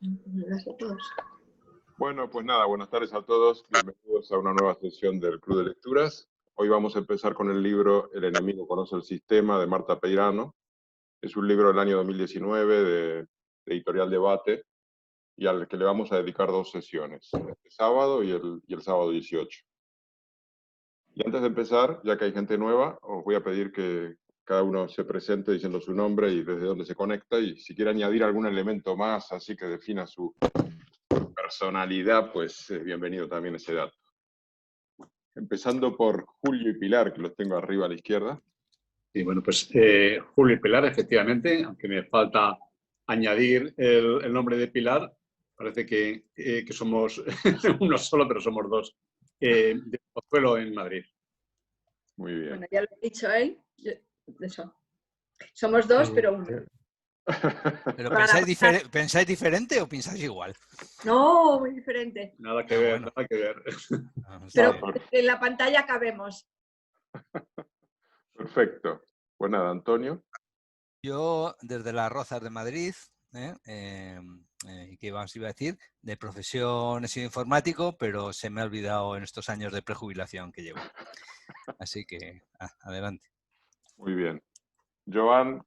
Gracias a todos. Bueno, pues nada, buenas tardes a todos. Bienvenidos a una nueva sesión del Club de Lecturas. Hoy vamos a empezar con el libro El enemigo conoce el sistema, de Marta Peirano. Es un libro del año 2019 de Editorial Debate y al que le vamos a dedicar 2 sesiones, este sábado y el sábado 18. Y antes de empezar, ya que hay gente nueva, os voy a pedir que cada uno se presente diciendo su nombre y desde dónde se conecta, y si quiere añadir algún elemento más, así que defina su personalidad, pues bienvenido también ese dato. Empezando por Julio y Pilar, que los tengo arriba a la izquierda. Y bueno, pues Julio y Pilar, efectivamente, aunque me falta añadir el nombre de Pilar, parece que somos uno solo, pero somos dos, de Pozuelo, en Madrid. Muy bien. Bueno, ya lo he dicho él. Eso. Somos dos, pero uno. ¿Pero pensáis diferente o pensáis igual? No, muy diferente. Nada que ver, bueno. nada que ver. Pero en la pantalla cabemos. Perfecto. Pues nada, Antonio. Yo, desde Las Rozas de Madrid, ¿qué os iba a decir? De profesión he sido informático, pero se me ha olvidado en estos años de prejubilación que llevo. Así que, adelante. Muy bien. Joan.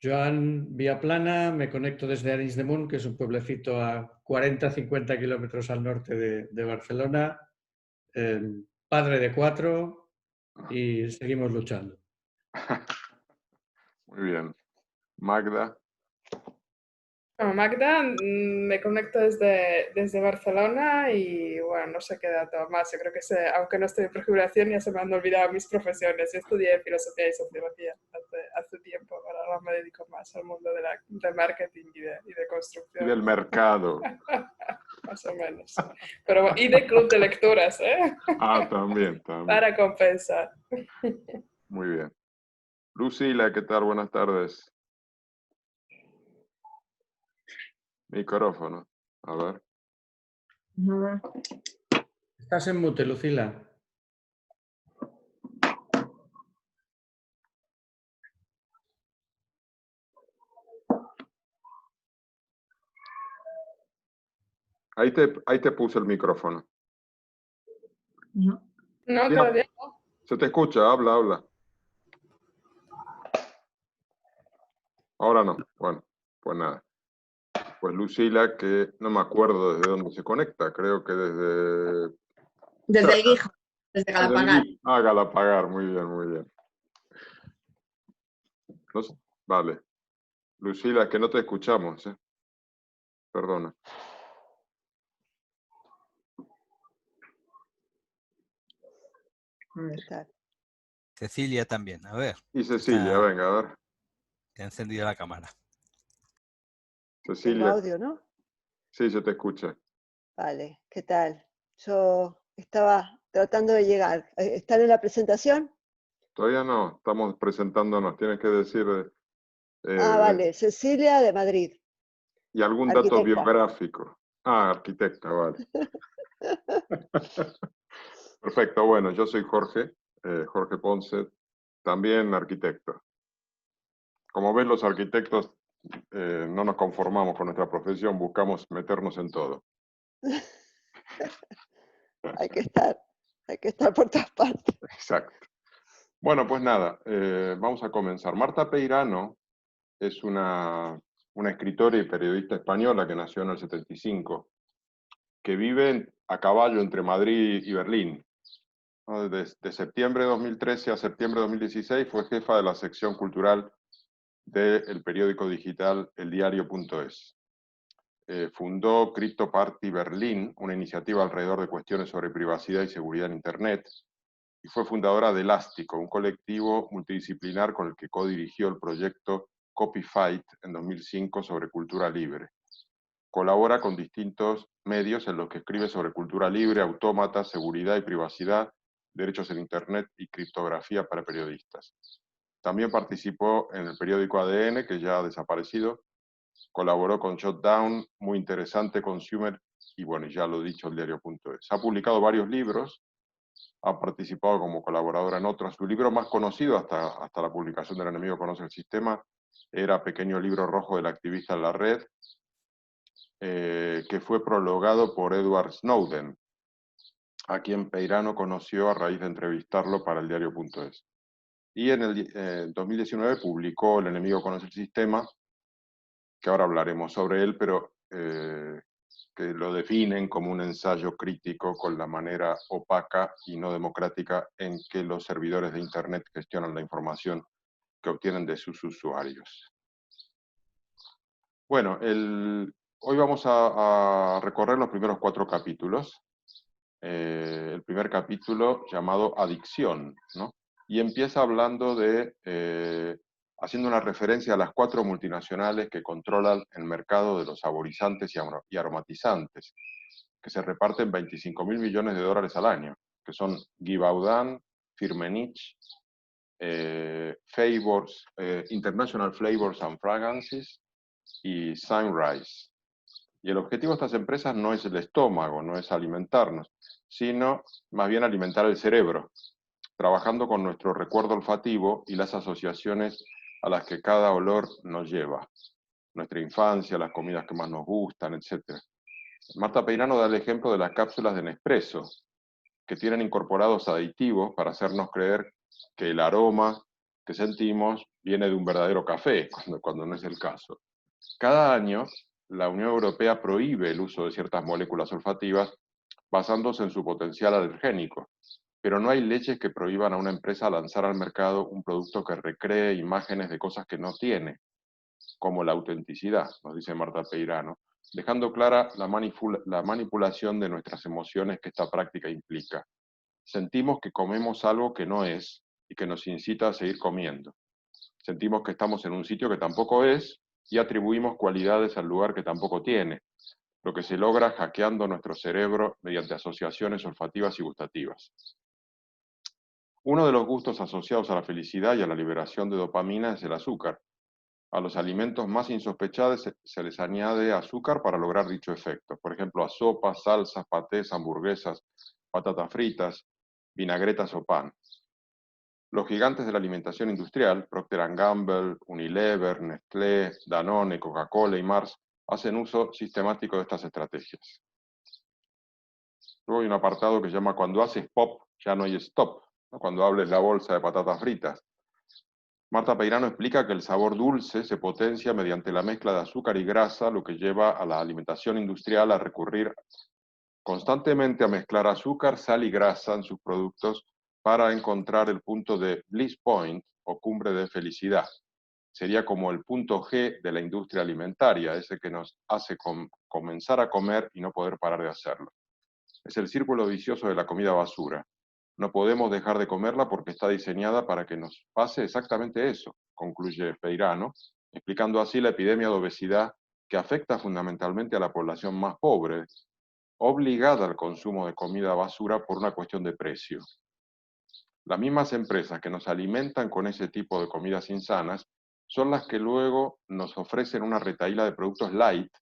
Joan Viaplana, me conecto desde Arenys de Munt, que es un pueblecito a 40-50 kilómetros al norte de Barcelona, padre de 4 y seguimos luchando. Muy bien. Magda. Bueno, Magda, me conecto desde Barcelona y bueno, no sé qué dato más. Yo creo que aunque no estoy en prejubilación, ya se me han olvidado mis profesiones. Yo estudié filosofía y sociología hace tiempo, ahora me dedico más al mundo de marketing y de construcción. Y del mercado. Más o menos. Pero, y de club de lecturas, ¿eh? También. Para compensar. Muy bien. Lucila, ¿qué tal? Buenas tardes. Micrófono. A ver. Estás en mute, Lucila. Ahí te puse el micrófono. No, Sí, todavía no. Se te escucha, habla. Ahora no. Bueno, pues nada. Pues Lucila, que no me acuerdo desde dónde se conecta, creo que desde... Desde el Guijo, desde Galapagar. Galapagar, muy bien. Vale. Lucila, que no te escuchamos, ¿eh? Perdona. Cecilia también, a ver. Y Cecilia, venga, a ver. Que ha encendido la cámara. Cecilia. Tengo audio, ¿no? Sí, se te escucha. Vale, ¿qué tal? Yo estaba tratando de llegar. ¿Están en la presentación? Todavía no, estamos presentándonos. Tienes que decir... Vale, Cecilia de Madrid. Y algún Arquitecta. dato biográfico. Arquitecta, vale. Perfecto, bueno, yo soy Jorge Ponce, también arquitecto. Como ven, los arquitectos no nos conformamos con nuestra profesión, buscamos meternos en todo. Hay que estar por todas partes. Exacto. Bueno, pues nada, vamos a comenzar. Marta Peirano es una escritora y periodista española que nació en el 75, que vive a caballo entre Madrid y Berlín. De septiembre de 2013 a septiembre de 2016 fue jefa de la sección cultural del periódico digital eldiario.es. Fundó Crypto Party Berlín, una iniciativa alrededor de cuestiones sobre privacidad y seguridad en Internet, y fue fundadora de Elástico, un colectivo multidisciplinar con el que codirigió el proyecto Copyfight en 2005 sobre cultura libre. Colabora con distintos medios en los que escribe sobre cultura libre, autómatas, seguridad y privacidad, derechos en Internet y criptografía para periodistas. También participó en el periódico ADN, que ya ha desaparecido. Colaboró con Shutdown, Muy Interesante, Consumer, y bueno, ya lo he dicho, el diario.es. Ha publicado varios libros, ha participado como colaboradora en otros. Su libro más conocido hasta la publicación del enemigo conoce el sistema era Pequeño libro rojo del activista en la red. que fue prologado por Edward Snowden, a quien Peirano conoció a raíz de entrevistarlo para el diario.es. Y en el 2019 publicó El enemigo conoce el sistema, que ahora hablaremos sobre él, pero que lo definen como un ensayo crítico con la manera opaca y no democrática en que los servidores de Internet gestionan la información que obtienen de sus usuarios. Bueno, hoy vamos a recorrer los primeros 4 capítulos. El primer capítulo llamado Adicción, ¿no? Y empieza hablando de, haciendo una referencia a las 4 multinacionales que controlan el mercado de los saborizantes y aromatizantes, que se reparten 25.000 millones de dólares al año, que son Givaudan, Firmenich, International Flavors and Fragrances y Sunrise. Y el objetivo de estas empresas no es el estómago, no es alimentarnos, sino más bien alimentar el cerebro, trabajando con nuestro recuerdo olfativo y las asociaciones a las que cada olor nos lleva. Nuestra infancia, las comidas que más nos gustan, etc. Marta Peirano da el ejemplo de las cápsulas de Nespresso, que tienen incorporados aditivos para hacernos creer que el aroma que sentimos viene de un verdadero café, cuando no es el caso. Cada año, la Unión Europea prohíbe el uso de ciertas moléculas olfativas basándose en su potencial alergénico, pero no hay leyes que prohíban a una empresa lanzar al mercado un producto que recree imágenes de cosas que no tiene, como la autenticidad, nos dice Marta Peirano, dejando clara la manipulación de nuestras emociones que esta práctica implica. Sentimos que comemos algo que no es y que nos incita a seguir comiendo. Sentimos que estamos en un sitio que tampoco es y atribuimos cualidades al lugar que tampoco tiene, lo que se logra hackeando nuestro cerebro mediante asociaciones olfativas y gustativas. Uno de los gustos asociados a la felicidad y a la liberación de dopamina es el azúcar. A los alimentos más insospechados se les añade azúcar para lograr dicho efecto. Por ejemplo, a sopas, salsas, patés, hamburguesas, patatas fritas, vinagretas o pan. Los gigantes de la alimentación industrial, Procter & Gamble, Unilever, Nestlé, Danone, Coca-Cola y Mars, hacen uso sistemático de estas estrategias. Luego hay un apartado que se llama Cuando haces pop, ya no hay stop, ¿no? Cuando hables la bolsa de patatas fritas. Marta Peirano explica que el sabor dulce se potencia mediante la mezcla de azúcar y grasa, lo que lleva a la alimentación industrial a recurrir constantemente a mezclar azúcar, sal y grasa en sus productos para encontrar el punto de bliss point o cumbre de felicidad. Sería como el punto G de la industria alimentaria, ese que nos hace comenzar a comer y no poder parar de hacerlo. Es el círculo vicioso de la comida basura. No podemos dejar de comerla porque está diseñada para que nos pase exactamente eso, concluye Peirano, explicando así la epidemia de obesidad que afecta fundamentalmente a la población más pobre, obligada al consumo de comida basura por una cuestión de precio. Las mismas empresas que nos alimentan con ese tipo de comidas insanas son las que luego nos ofrecen una retahíla de productos light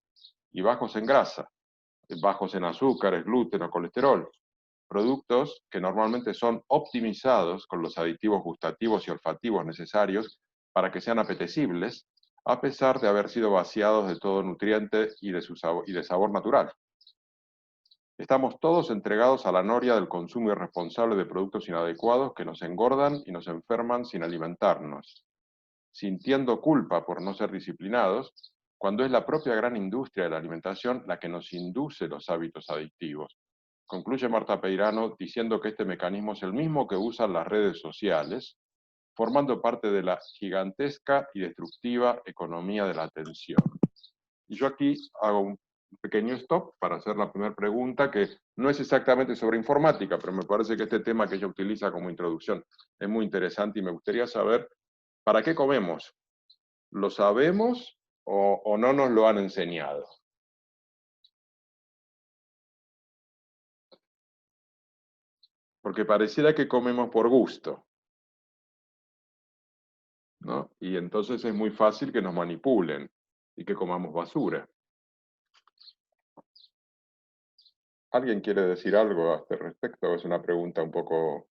y bajos en grasa, bajos en azúcares, gluten o colesterol, productos que normalmente son optimizados con los aditivos gustativos y olfativos necesarios para que sean apetecibles, a pesar de haber sido vaciados de todo nutriente y de sabor natural. Estamos todos entregados a la noria del consumo irresponsable de productos inadecuados que nos engordan y nos enferman sin alimentarnos, sintiendo culpa por no ser disciplinados, cuando es la propia gran industria de la alimentación la que nos induce los hábitos adictivos. Concluye Marta Peirano diciendo que este mecanismo es el mismo que usan las redes sociales, formando parte de la gigantesca y destructiva economía de la atención. Y yo aquí hago un pequeño stop para hacer la primera pregunta, que no es exactamente sobre informática, pero me parece que este tema que ella utiliza como introducción es muy interesante y me gustaría saber, ¿para qué comemos? ¿Lo sabemos o no nos lo han enseñado? Porque pareciera que comemos por gusto, ¿no? Y entonces es muy fácil que nos manipulen y que comamos basura. ¿Alguien quiere decir algo a este respecto? Es una pregunta un poco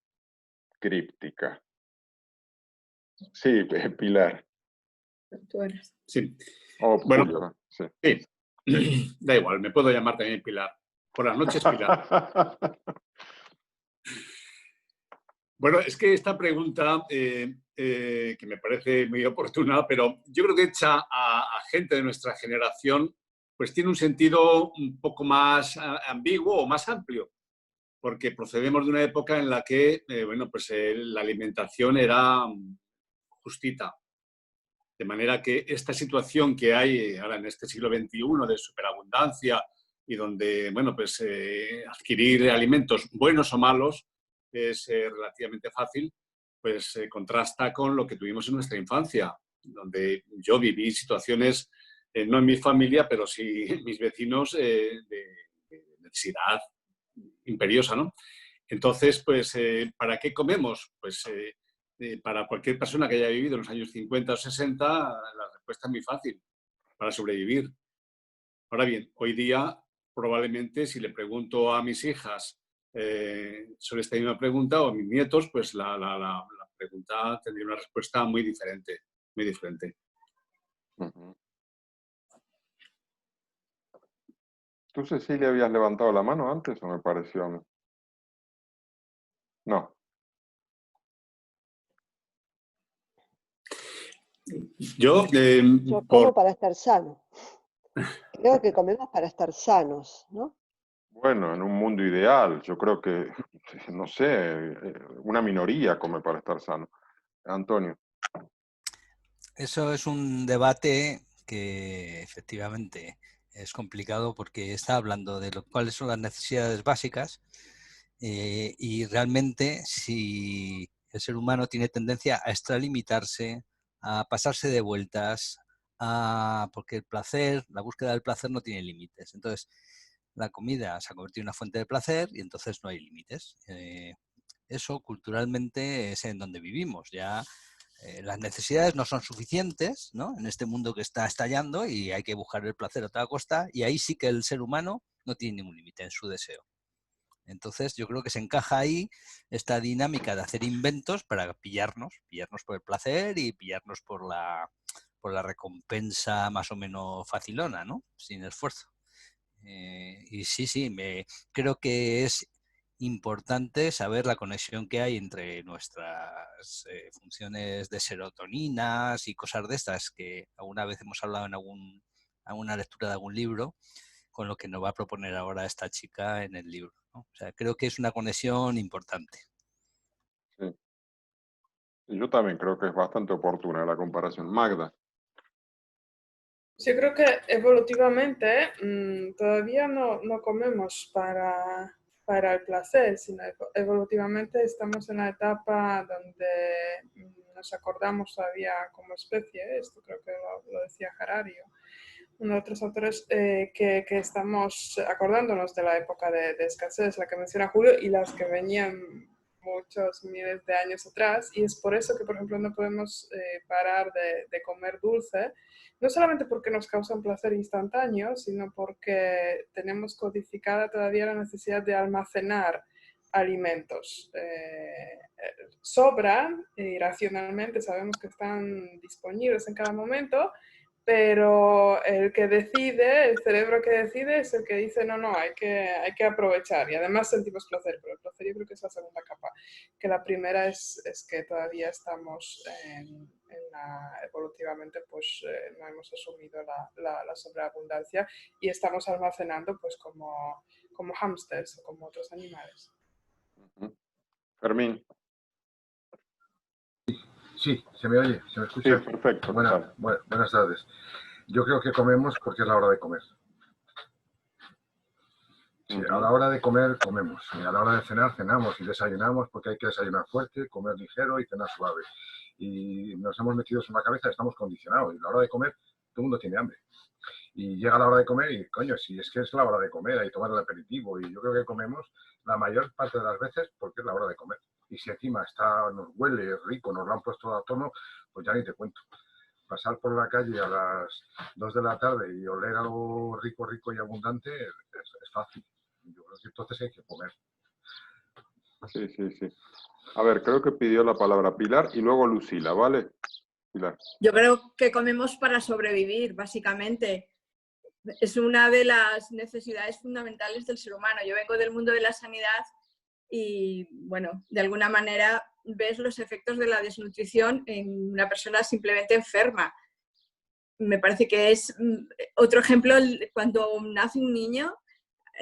críptica. Sí, Pilar. Tú eres. Sí. O Bueno, Julio, ¿no? Sí. sí. Da igual, me puedo llamar también Pilar. Por las noches, Pilar. Bueno, es que esta pregunta, que me parece muy oportuna, pero yo creo que hecha a gente de nuestra generación, pues tiene un sentido un poco más ambiguo o más amplio, porque procedemos de una época en la que, bueno, pues la alimentación era justita. De manera que esta situación que hay ahora en este siglo XXI de superabundancia y donde, bueno, pues adquirir alimentos buenos o malos es relativamente fácil, pues contrasta con lo que tuvimos en nuestra infancia, donde yo viví situaciones, no en mi familia, pero sí en mis vecinos, de necesidad imperiosa, ¿no? Entonces, pues, ¿para qué comemos? Pues para cualquier persona que haya vivido en los años 50 o 60, la respuesta es muy fácil, para sobrevivir. Ahora bien, hoy día, probablemente, si le pregunto a mis hijas sobre esta misma pregunta, o a mis nietos, pues la pregunta tendría una respuesta muy diferente, muy diferente. ¿Tú, Cecilia, habías levantado la mano antes o me pareció a mí? No. Yo como para estar sano. Creo que comemos para estar sanos, ¿no? Bueno, en un mundo ideal, yo creo que, no sé, una minoría come para estar sano. Antonio. Eso es un debate que efectivamente es complicado porque está hablando de cuáles son las necesidades básicas y realmente si el ser humano tiene tendencia a extralimitarse, a pasarse de vueltas, porque el placer, la búsqueda del placer no tiene límites. Entonces, la comida se ha convertido en una fuente de placer y entonces no hay límites. Eso culturalmente es en donde vivimos. Ya las necesidades no son suficientes, ¿no? En este mundo que está estallando y hay que buscar el placer a toda costa, y ahí sí que el ser humano no tiene ningún límite en su deseo. Entonces yo creo que se encaja ahí esta dinámica de hacer inventos para pillarnos por el placer y pillarnos por la recompensa más o menos facilona, ¿no? Sin esfuerzo. Y sí, creo que es importante saber la conexión que hay entre nuestras funciones de serotoninas y cosas de estas que alguna vez hemos hablado en alguna lectura de algún libro, con lo que nos va a proponer ahora esta chica en el libro, ¿no? O sea, creo que es una conexión importante. Sí. Y yo también creo que es bastante oportuna la comparación. Magda. Yo creo que evolutivamente todavía no comemos para el placer, sino evolutivamente estamos en la etapa donde nos acordamos todavía como especie, esto creo que lo decía Harari, uno de otros autores, que estamos acordándonos de la época de escasez, la que menciona Julio, y las que venían muchos miles de años atrás, y es por eso que, por ejemplo, no podemos parar de comer dulce, no solamente porque nos causa un placer instantáneo, sino porque tenemos codificada todavía la necesidad de almacenar alimentos. Sobran, y racionalmente sabemos que están disponibles en cada momento, pero el que decide, el cerebro que decide es el que dice, no, hay que aprovechar, y además sentimos placer, pero el placer yo creo que es la segunda capa, que la primera es que todavía estamos evolutivamente, pues no hemos asumido la sobreabundancia y estamos almacenando pues como hámsters o como otros animales. Fermín. Sí, ¿se me oye? ¿Se me escucha? Sí, perfecto. Buenas tardes. Yo creo que comemos porque es la hora de comer. Sí, a la hora de comer, comemos. Y a la hora de cenar, cenamos y desayunamos porque hay que desayunar fuerte, comer ligero y cenar suave. Y nos hemos metido en la cabeza, estamos condicionados. Y a la hora de comer, todo el mundo tiene hambre. Y llega la hora de comer y, coño, si es que es la hora de comer, hay que tomar el aperitivo. Y yo creo que comemos la mayor parte de las veces porque es la hora de comer. Y si encima nos huele rico, nos lo han puesto a tono, pues ya ni te cuento. Pasar por la calle a las 2 de la tarde y oler algo rico y abundante es fácil. Yo creo que entonces hay que comer. Sí. A ver, creo que pidió la palabra Pilar y luego Lucila, ¿vale? Pilar. Yo creo que comemos para sobrevivir, básicamente. es una de las necesidades fundamentales del ser humano. Yo vengo del mundo de la sanidad y, bueno, de alguna manera ves los efectos de la desnutrición en una persona simplemente enferma. Me parece que es otro ejemplo cuando nace un niño,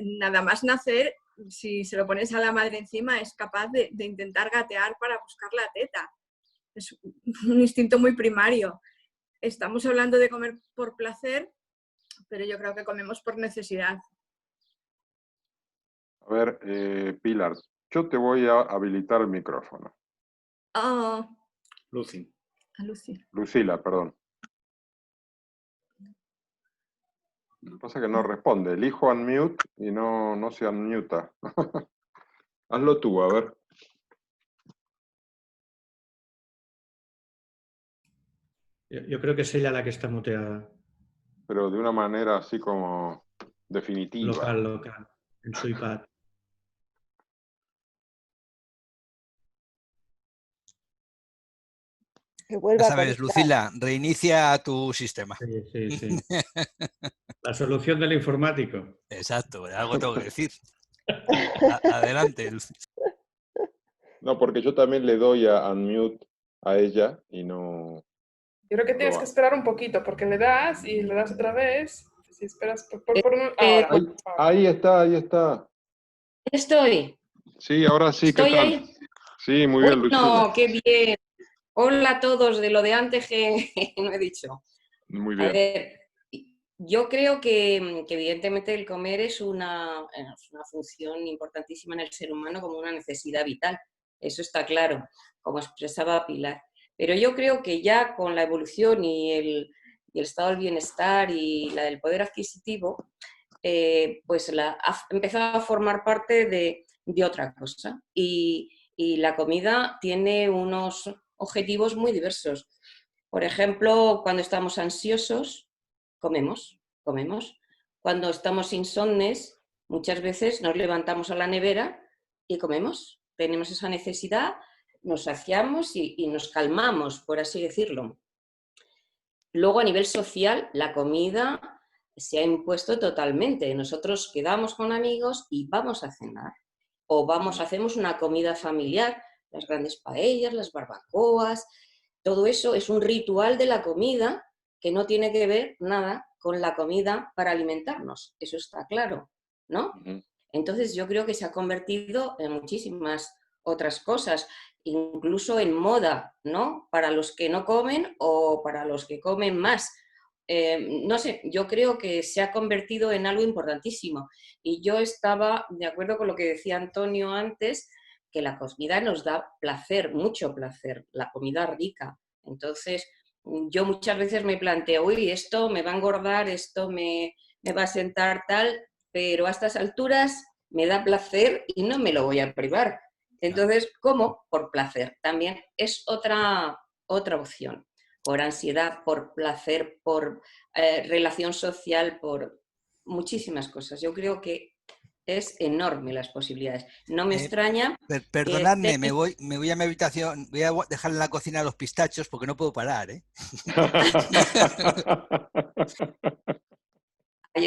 nada más nacer, si se lo pones a la madre encima, es capaz de intentar gatear para buscar la teta. Es un instinto muy primario. Estamos hablando de comer por placer, pero yo creo que comemos por necesidad. A ver, Pilar, yo te voy a habilitar el micrófono. Oh, Lucy. a Lucy. Lucila, perdón. Lo que pasa es que no responde. Elijo unmute y no se unmuta. Hazlo tú, a ver. Yo creo que es ella la que está muteada. Pero de una manera así como definitiva. Local, en su iPad. Que Ya vuelva a sabes, conectar. Lucila, reinicia tu sistema. Sí. La solución del informático. Exacto, algo tengo que decir. Adelante, Lucila. No, porque yo también le doy a unmute a ella y no... Yo creo que no tienes va. que esperar un poquito, porque le das y le das otra vez. Si esperas por un... Ahora. Ahí está. Estoy. Sí, ahora sí, ¿qué ¿Estoy tal? ahí? Sí, muy bien, Lucila. Bueno, qué bien. Hola a todos, de lo de antes que no he dicho. Muy A bien. ver, yo creo que evidentemente el comer es una función importantísima en el ser humano como una necesidad vital. Eso está claro, como expresaba Pilar. Pero yo creo que ya con la evolución y el estado del bienestar y la del poder adquisitivo, pues ha empezado a formar parte de otra cosa. Y la comida tiene unos objetivos muy diversos. Por ejemplo, cuando estamos ansiosos, comemos. Cuando estamos insomnes, muchas veces nos levantamos a la nevera y comemos. Tenemos esa necesidad, nos saciamos y nos calmamos, por así decirlo. Luego, a nivel social, la comida se ha impuesto totalmente. Nosotros quedamos con amigos y vamos a cenar. O hacemos una comida familiar, las grandes paellas, las barbacoas. Todo eso es un ritual de la comida que no tiene que ver nada con la comida para alimentarnos. Eso está claro, ¿no? Entonces yo creo que se ha convertido en muchísimas otras cosas, incluso en moda, ¿no? Para los que no comen o para los que comen más. No sé, yo creo que se ha convertido en algo importantísimo. Y yo estaba de acuerdo con lo que decía Antonio antes, que la comida nos da placer, mucho placer, la comida rica. Entonces, yo muchas veces me planteo, uy, esto me va a engordar, esto me va a sentar tal, pero a estas alturas me da placer y no me lo voy a privar. Entonces, como por placer, también es otra opción. Por ansiedad, por placer, por relación social, por muchísimas cosas. Yo creo que es enorme las posibilidades. No me extraña... Perdonadme, me voy a mi habitación, voy a dejar en la cocina los pistachos porque no puedo parar, ¿eh? Ahí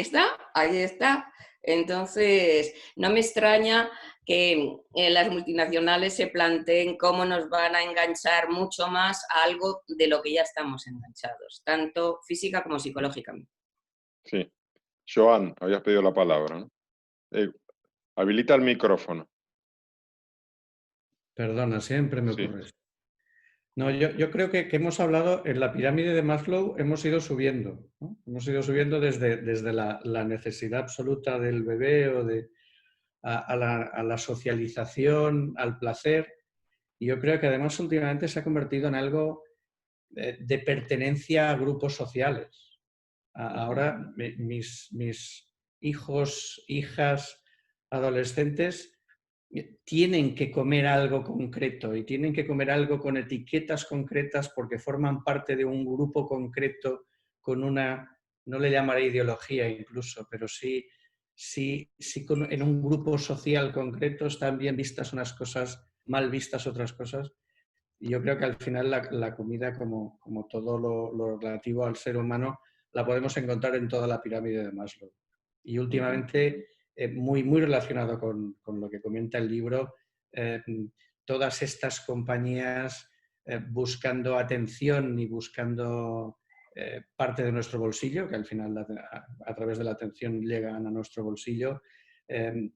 está. Entonces, no me extraña que las multinacionales se planteen cómo nos van a enganchar mucho más a algo de lo que ya estamos enganchados, tanto física como psicológicamente. Sí. Joan, habías pedido la palabra, ¿no? Habilita el micrófono. Perdona, siempre me ocurre esto. No, yo creo que hemos hablado, en la pirámide de Maslow hemos ido subiendo, ¿no? Hemos ido subiendo desde la necesidad absoluta del bebé o a la socialización, al placer. Y yo creo que además últimamente se ha convertido en algo de pertenencia a grupos sociales. Ahora mis hijos, hijas, adolescentes tienen que comer algo concreto y tienen que comer algo con etiquetas concretas porque forman parte de un grupo concreto con una, no le llamaré ideología incluso, pero sí en un grupo social concreto están bien vistas unas cosas, mal vistas otras cosas. Y yo creo que al final la comida, como todo lo relativo al ser humano, la podemos encontrar en toda la pirámide de Maslow. Y últimamente, muy relacionado con lo que comenta el libro, todas estas compañías buscando atención y buscando parte de nuestro bolsillo, que al final a través de la atención llegan a nuestro bolsillo,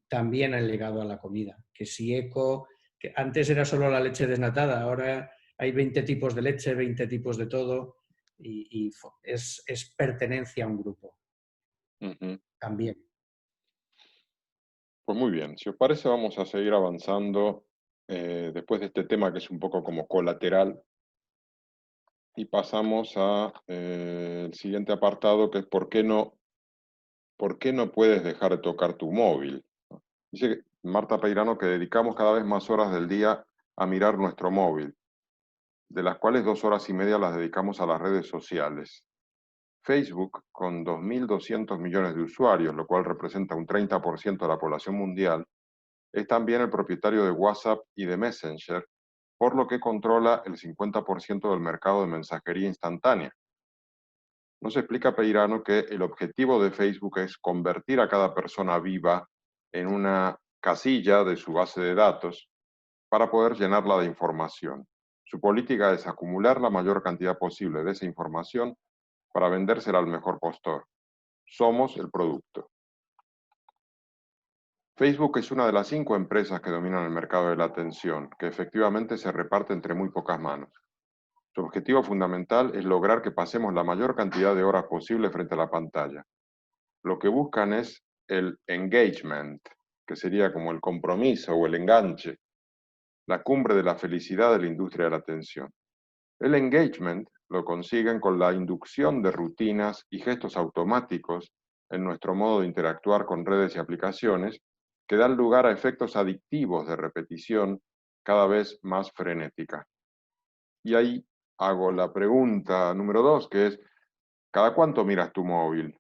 también han llegado a la comida. Que si Eco, que antes era solo la leche desnatada, ahora hay 20 tipos de leche, 20 tipos de todo, y es pertenencia a un grupo. También. Pues muy bien, si os parece vamos a seguir avanzando después de este tema que es un poco como colateral y pasamos a el siguiente apartado, que es ¿por qué no puedes dejar de tocar tu móvil? Dice Marta Peirano que dedicamos cada vez más horas del día a mirar nuestro móvil, de las cuales 2 horas y media las dedicamos a las redes sociales. Facebook, con 2.200 millones de usuarios, lo cual representa un 30% de la población mundial, es también el propietario de WhatsApp y de Messenger, por lo que controla el 50% del mercado de mensajería instantánea. Nos explica Peirano que el objetivo de Facebook es convertir a cada persona viva en una casilla de su base de datos para poder llenarla de información. Su política es acumular la mayor cantidad posible de esa información para vendérsela al mejor postor. Somos el producto. Facebook es una de las 5 empresas que dominan el mercado de la atención, que efectivamente se reparte entre muy pocas manos. Su objetivo fundamental es lograr que pasemos la mayor cantidad de horas posible frente a la pantalla. Lo que buscan es el engagement, que sería como el compromiso o el enganche, la cumbre de la felicidad de la industria de la atención. El engagement lo consiguen con la inducción de rutinas y gestos automáticos en nuestro modo de interactuar con redes y aplicaciones que dan lugar a efectos adictivos de repetición cada vez más frenética. Y ahí hago la pregunta número 2, que es, ¿cada cuánto miras tu móvil?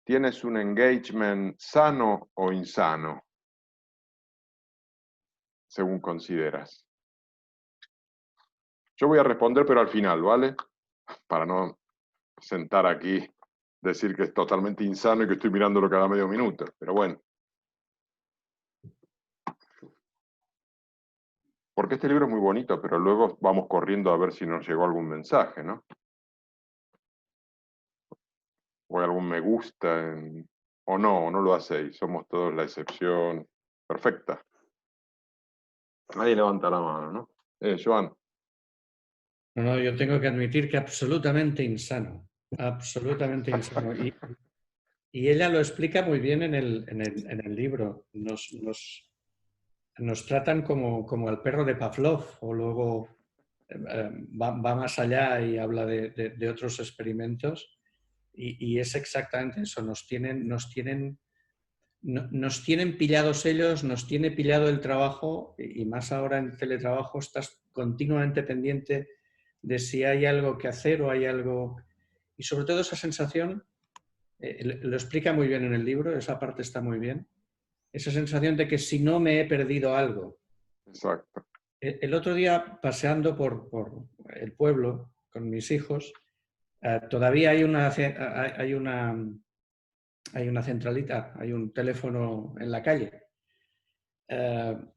¿Tienes un engagement sano o insano? Según consideras. Yo voy a responder, pero al final, ¿vale? Para no sentar aquí, decir que es totalmente insano y que estoy mirándolo cada medio minuto. Pero bueno. Porque este libro es muy bonito, pero luego vamos corriendo a ver si nos llegó algún mensaje, ¿no? O hay algún me gusta, o no lo hacéis. Somos todos la excepción perfecta. Nadie levanta la mano, ¿no? Joan. No, yo tengo que admitir que absolutamente insano. Absolutamente insano. Y ella lo explica muy bien en el libro. Nos tratan como al perro de Pavlov, o luego va más allá y habla de otros experimentos, y es exactamente eso. Nos tienen pillados ellos, nos tiene pillado el trabajo, y más ahora en teletrabajo estás continuamente pendiente de si hay algo que hacer o hay algo... Y sobre todo esa sensación, lo explica muy bien en el libro, esa parte está muy bien, esa sensación de que si no me he perdido algo. Exacto. El otro día, paseando por el pueblo con mis hijos, todavía hay una centralita, hay un teléfono en la calle.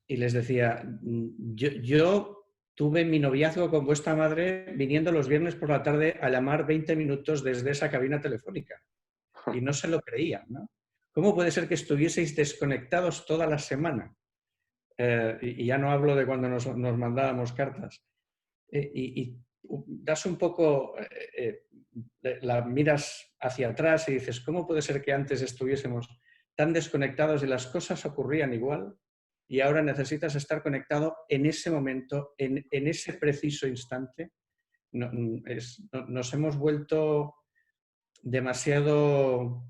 Y les decía, yo tuve mi noviazgo con vuestra madre viniendo los viernes por la tarde a llamar 20 minutos desde esa cabina telefónica. Y no se lo creían, ¿no? ¿Cómo puede ser que estuvieseis desconectados toda la semana? Y ya no hablo de cuando nos mandábamos cartas. Y das un poco, la miras hacia atrás y dices, ¿cómo puede ser que antes estuviésemos tan desconectados y las cosas ocurrían igual? Y ahora necesitas estar conectado en ese momento, en ese preciso instante. Nos hemos vuelto demasiado...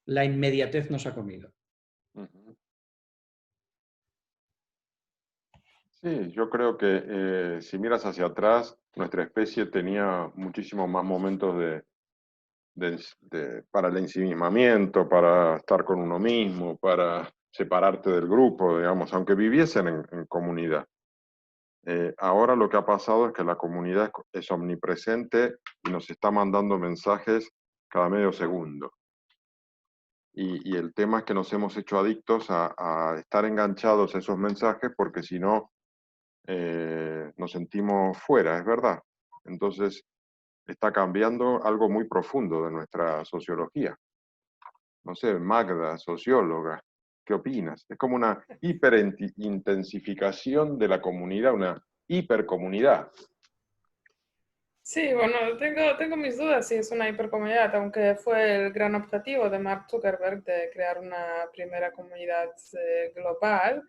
la inmediatez nos ha comido. Sí, yo creo que si miras hacia atrás, nuestra especie tenía muchísimos más momentos para el ensimismamiento, para estar con uno mismo, para separarte del grupo, digamos, aunque viviesen en comunidad. Ahora lo que ha pasado es que la comunidad es omnipresente y nos está mandando mensajes cada medio segundo. Y el tema es que nos hemos hecho adictos a estar enganchados a esos mensajes porque si no nos sentimos fuera, es verdad. Entonces está cambiando algo muy profundo de nuestra sociología. No sé, Magda, socióloga, ¿qué opinas? Es como una hiperintensificación de la comunidad, una hipercomunidad. Sí, bueno, tengo mis dudas si es una hipercomunidad, aunque fue el gran objetivo de Mark Zuckerberg de crear una primera comunidad global.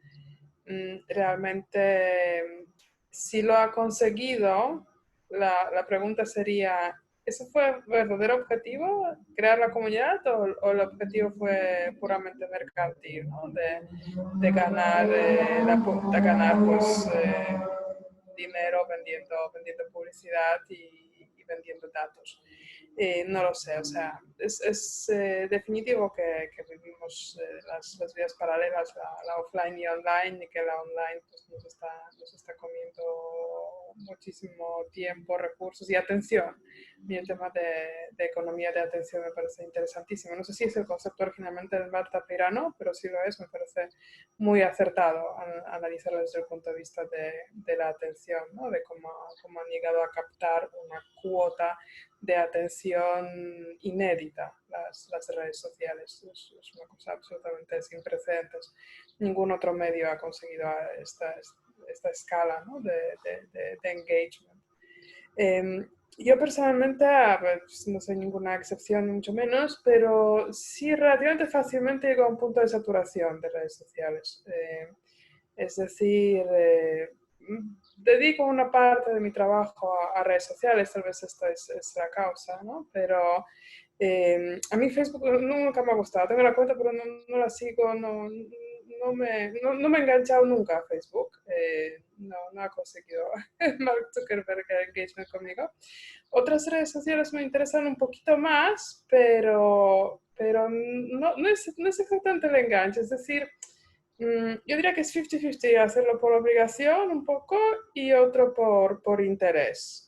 Realmente, si lo ha conseguido, la pregunta sería, ¿ese fue el verdadero objetivo, crear la comunidad, o el objetivo fue puramente mercantil, ¿no? De ganar, de ganar pues, dinero vendiendo publicidad y vendiendo datos? No lo sé, o sea, es definitivo que vivimos las vidas paralelas, la offline y online, y que la online pues, nos está comiendo muchísimo tiempo, recursos y atención. Y el tema de economía de atención me parece interesantísimo. No sé si es el concepto originalmente de Marta Peirano, pero si lo es, me parece muy acertado analizarlo desde el punto de vista de la atención, ¿no? De cómo han llegado a captar una cuota de atención inédita las redes sociales. Es una cosa absolutamente sin precedentes. Ningún otro medio ha conseguido esta escala, ¿no? de engagement. Yo personalmente, pues, no soy ninguna excepción, ni mucho menos, pero sí relativamente fácilmente llego a un punto de saturación de redes sociales. Es decir, dedico una parte de mi trabajo a redes sociales, tal vez esta es la causa, ¿no? Pero a mí Facebook nunca me ha gustado. Tengo la cuenta, pero no la sigo, no me he enganchado nunca a Facebook. No ha conseguido Mark Zuckerberg engagement conmigo. Otras redes sociales me interesan un poquito más, pero no es exactamente el enganche. Es decir, yo diría que es 50-50 hacerlo por obligación un poco y otro por interés.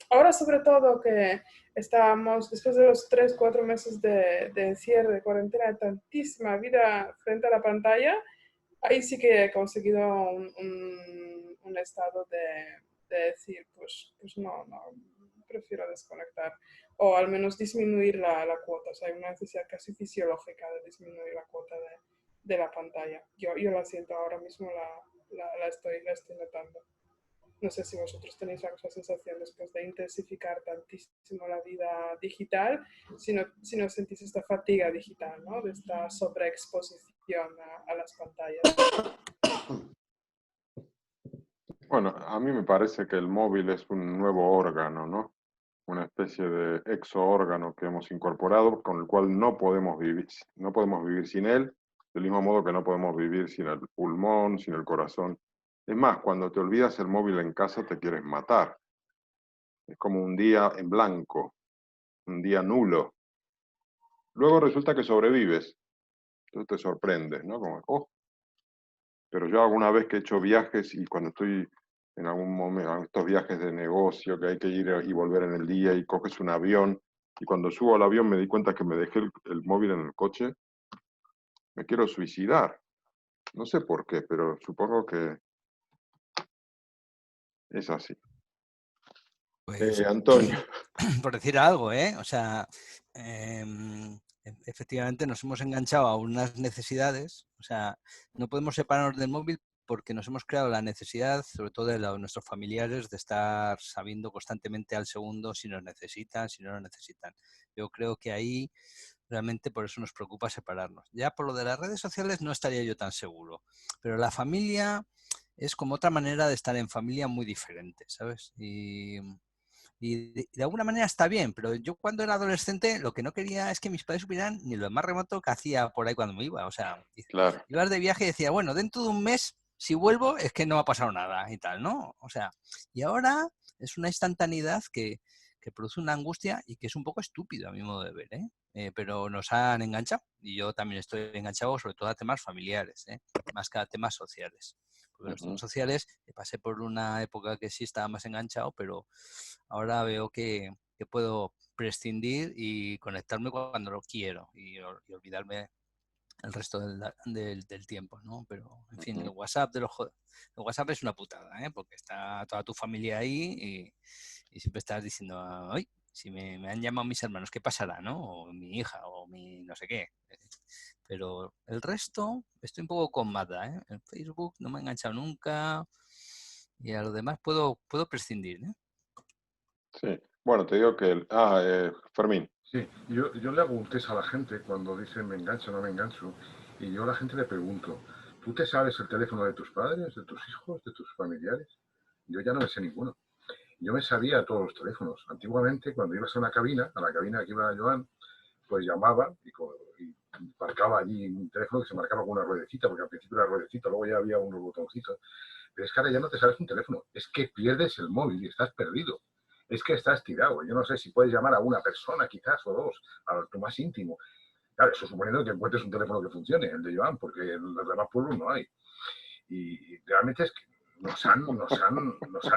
Ahora sobre todo que estábamos, después de los 3-4 meses de encierre, de cuarentena, tantísima vida frente a la pantalla, ahí sí que he conseguido un estado de decir, pues no, prefiero desconectar o al menos disminuir la cuota. O sea, hay una necesidad casi fisiológica de disminuir la cuota de la pantalla. Yo la siento ahora mismo, la estoy notando. No sé si vosotros tenéis la misma sensación después de intensificar tantísimo la vida digital, si no sentís esta fatiga digital, ¿no? De esta sobreexposición a las pantallas. Bueno, a mí me parece que el móvil es un nuevo órgano, ¿no? Una especie de exoórgano que hemos incorporado con el cual no podemos vivir sin él, del mismo modo que no podemos vivir sin el pulmón, sin el corazón. Es más, cuando te olvidas el móvil en casa te quieres matar. Es como un día en blanco, un día nulo. Luego resulta que sobrevives. Entonces te sorprendes, ¿no? Como, oh. Pero yo alguna vez que he hecho viajes y cuando estoy en algún momento, estos viajes de negocio que hay que ir y volver en el día y coges un avión, y cuando subo al avión me di cuenta que me dejé el móvil en el coche, me quiero suicidar. No sé por qué, pero supongo que es así. Pues, Antonio. por decir algo, o sea, efectivamente nos hemos enganchado a unas necesidades, o sea, no podemos separarnos del móvil porque nos hemos creado la necesidad, sobre todo de nuestros familiares, de estar sabiendo constantemente al segundo si nos necesitan, si no nos necesitan. Yo creo que ahí realmente por eso nos preocupa separarnos. Ya por lo de las redes sociales no estaría yo tan seguro, pero la familia es como otra manera de estar en familia muy diferente, ¿sabes? Y de alguna manera está bien, pero yo cuando era adolescente lo que no quería es que mis padres supieran ni lo más remoto que hacía por ahí cuando me iba. O sea, Claro. ibas de viaje y decía, bueno, dentro de un mes, si vuelvo, es que no ha pasado nada y tal, ¿no? O sea, y ahora es una instantaneidad que produce una angustia y que es un poco estúpido a mi modo de ver, pero nos han enganchado y yo también estoy enganchado sobre todo a temas familiares, más que a temas sociales. Porque los temas sociales pasé por una época que sí estaba más enganchado, pero ahora veo que puedo prescindir y conectarme cuando lo quiero y olvidarme el resto del tiempo, ¿no? Pero, en fin, el WhatsApp el WhatsApp es una putada, ¿eh? Porque está toda tu familia ahí y siempre estás diciendo, ¡ay! Si me han llamado mis hermanos, ¿qué pasará, no? O mi hija, o mi no sé qué. Pero el resto, estoy un poco con Magda, ¿eh? En Facebook no me he enganchado nunca y a lo demás puedo prescindir, ¿eh? Sí. Bueno, te digo que... Fermín. Sí, yo le hago un test a la gente cuando dicen me engancho o no me engancho, y yo a la gente le pregunto, ¿tú te sabes el teléfono de tus padres, de tus hijos, de tus familiares? Yo ya no me sé ninguno. Yo me sabía todos los teléfonos. Antiguamente, cuando ibas a una cabina, a la cabina que iba Joan, pues llamaba y marcaba allí un teléfono que se marcaba con una ruedecita, porque al principio era ruedecita, luego ya había unos botoncitos. Pero es que ahora ya no te sabes un teléfono, es que pierdes el móvil y estás perdido. Es que estás tirado. Yo no sé si puedes llamar a una persona, quizás, o dos, a tu más íntimo. Claro, eso suponiendo que encuentres un teléfono que funcione, el de Joan, porque en los demás pueblos no hay. Y realmente es que nos han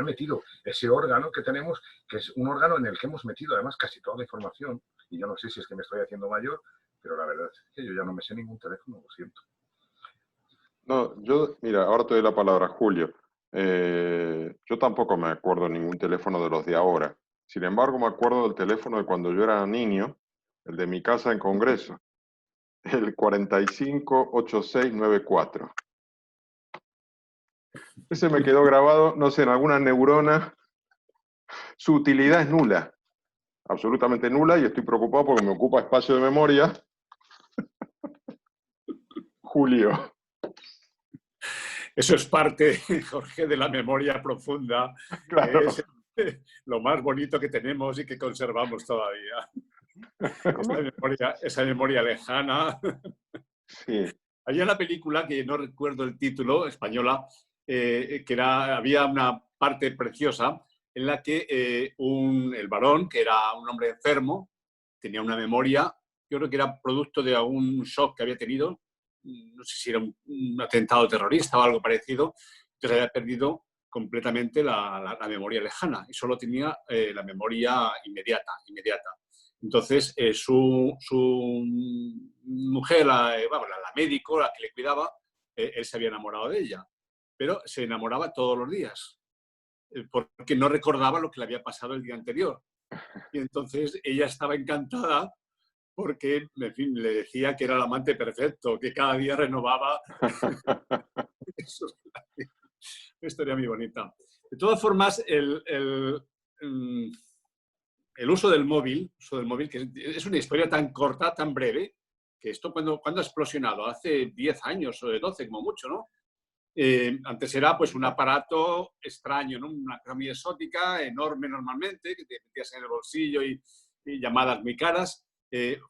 metido ese órgano que tenemos, que es un órgano en el que hemos metido además casi toda la información. Y yo no sé si es que me estoy haciendo mayor, pero la verdad es que yo ya no me sé ningún teléfono, lo siento. No, mira, ahora te doy la palabra a Julio. Yo tampoco me acuerdo ningún teléfono de los de ahora. Sin embargo, me acuerdo del teléfono de cuando yo era niño, el de mi casa en Congreso, el 458694. Ese me quedó grabado, no sé, en alguna neurona. Su utilidad es nula, absolutamente nula, y estoy preocupado porque me ocupa espacio de memoria. Julio. Eso es parte, Jorge, de la memoria profunda, Claro. que es lo más bonito que tenemos y que conservamos todavía. Esa memoria lejana. Sí. Había una película que no recuerdo el título, española, había una parte preciosa en la que el varón, que era un hombre enfermo, tenía una memoria, yo creo que era producto de algún shock que había tenido, no sé si era un atentado terrorista o algo parecido, entonces había perdido completamente la memoria lejana y solo tenía la memoria inmediata. Entonces, su mujer, la médico, la que le cuidaba, él se había enamorado de ella, pero se enamoraba todos los días, porque no recordaba lo que le había pasado el día anterior. Y entonces ella estaba encantada porque, en fin, le decía que era el amante perfecto, que cada día renovaba. Eso es una historia muy bonita. De todas formas, el uso del móvil, que es una historia tan corta, tan breve, que esto cuando ha explosionado, hace 10 años o 12 como mucho, ¿no? Antes era pues un aparato extraño, ¿no? Una cosa muy exótica, enorme normalmente, que te metías en el bolsillo y llamadas muy caras.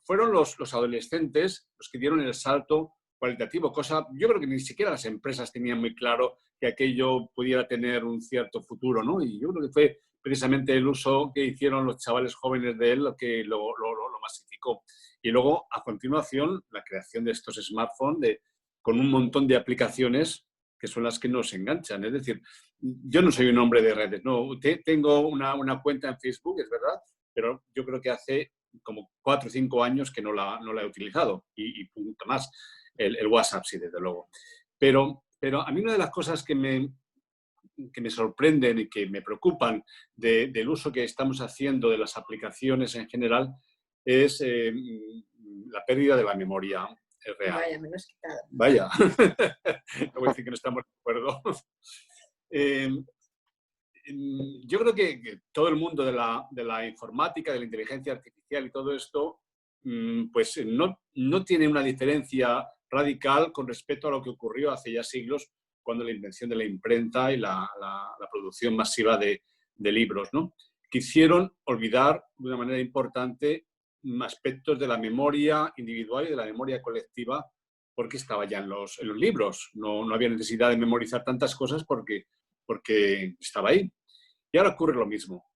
Fueron los adolescentes los que dieron el salto cualitativo, cosa, yo creo que ni siquiera las empresas tenían muy claro que aquello pudiera tener un cierto futuro, ¿no? Y yo creo que fue precisamente el uso que hicieron los chavales jóvenes de él lo que lo masificó. Y luego, a continuación, la creación de estos smartphones con un montón de aplicaciones que son las que nos enganchan. Es decir, yo no soy un hombre de redes, no. Tengo una cuenta en Facebook, es verdad, pero yo creo que hace como 4 o 5 años que no la he utilizado y punto más. El WhatsApp, sí, desde luego. Pero a mí una de las cosas que me sorprenden y que me preocupan del uso que estamos haciendo de las aplicaciones en general es la pérdida de la memoria real. Vaya, me lo has quitado. Vaya. No voy a decir que no estamos de acuerdo. Yo creo que todo el mundo de la informática, de la inteligencia artificial y todo esto, pues no tiene una diferencia radical con respecto a lo que ocurrió hace ya siglos cuando la invención de la imprenta y la producción masiva de libros, ¿no? Quisieron olvidar de una manera importante aspectos de la memoria individual y de la memoria colectiva porque estaba ya en los libros. No había necesidad de memorizar tantas cosas porque estaba ahí. Y ahora ocurre lo mismo.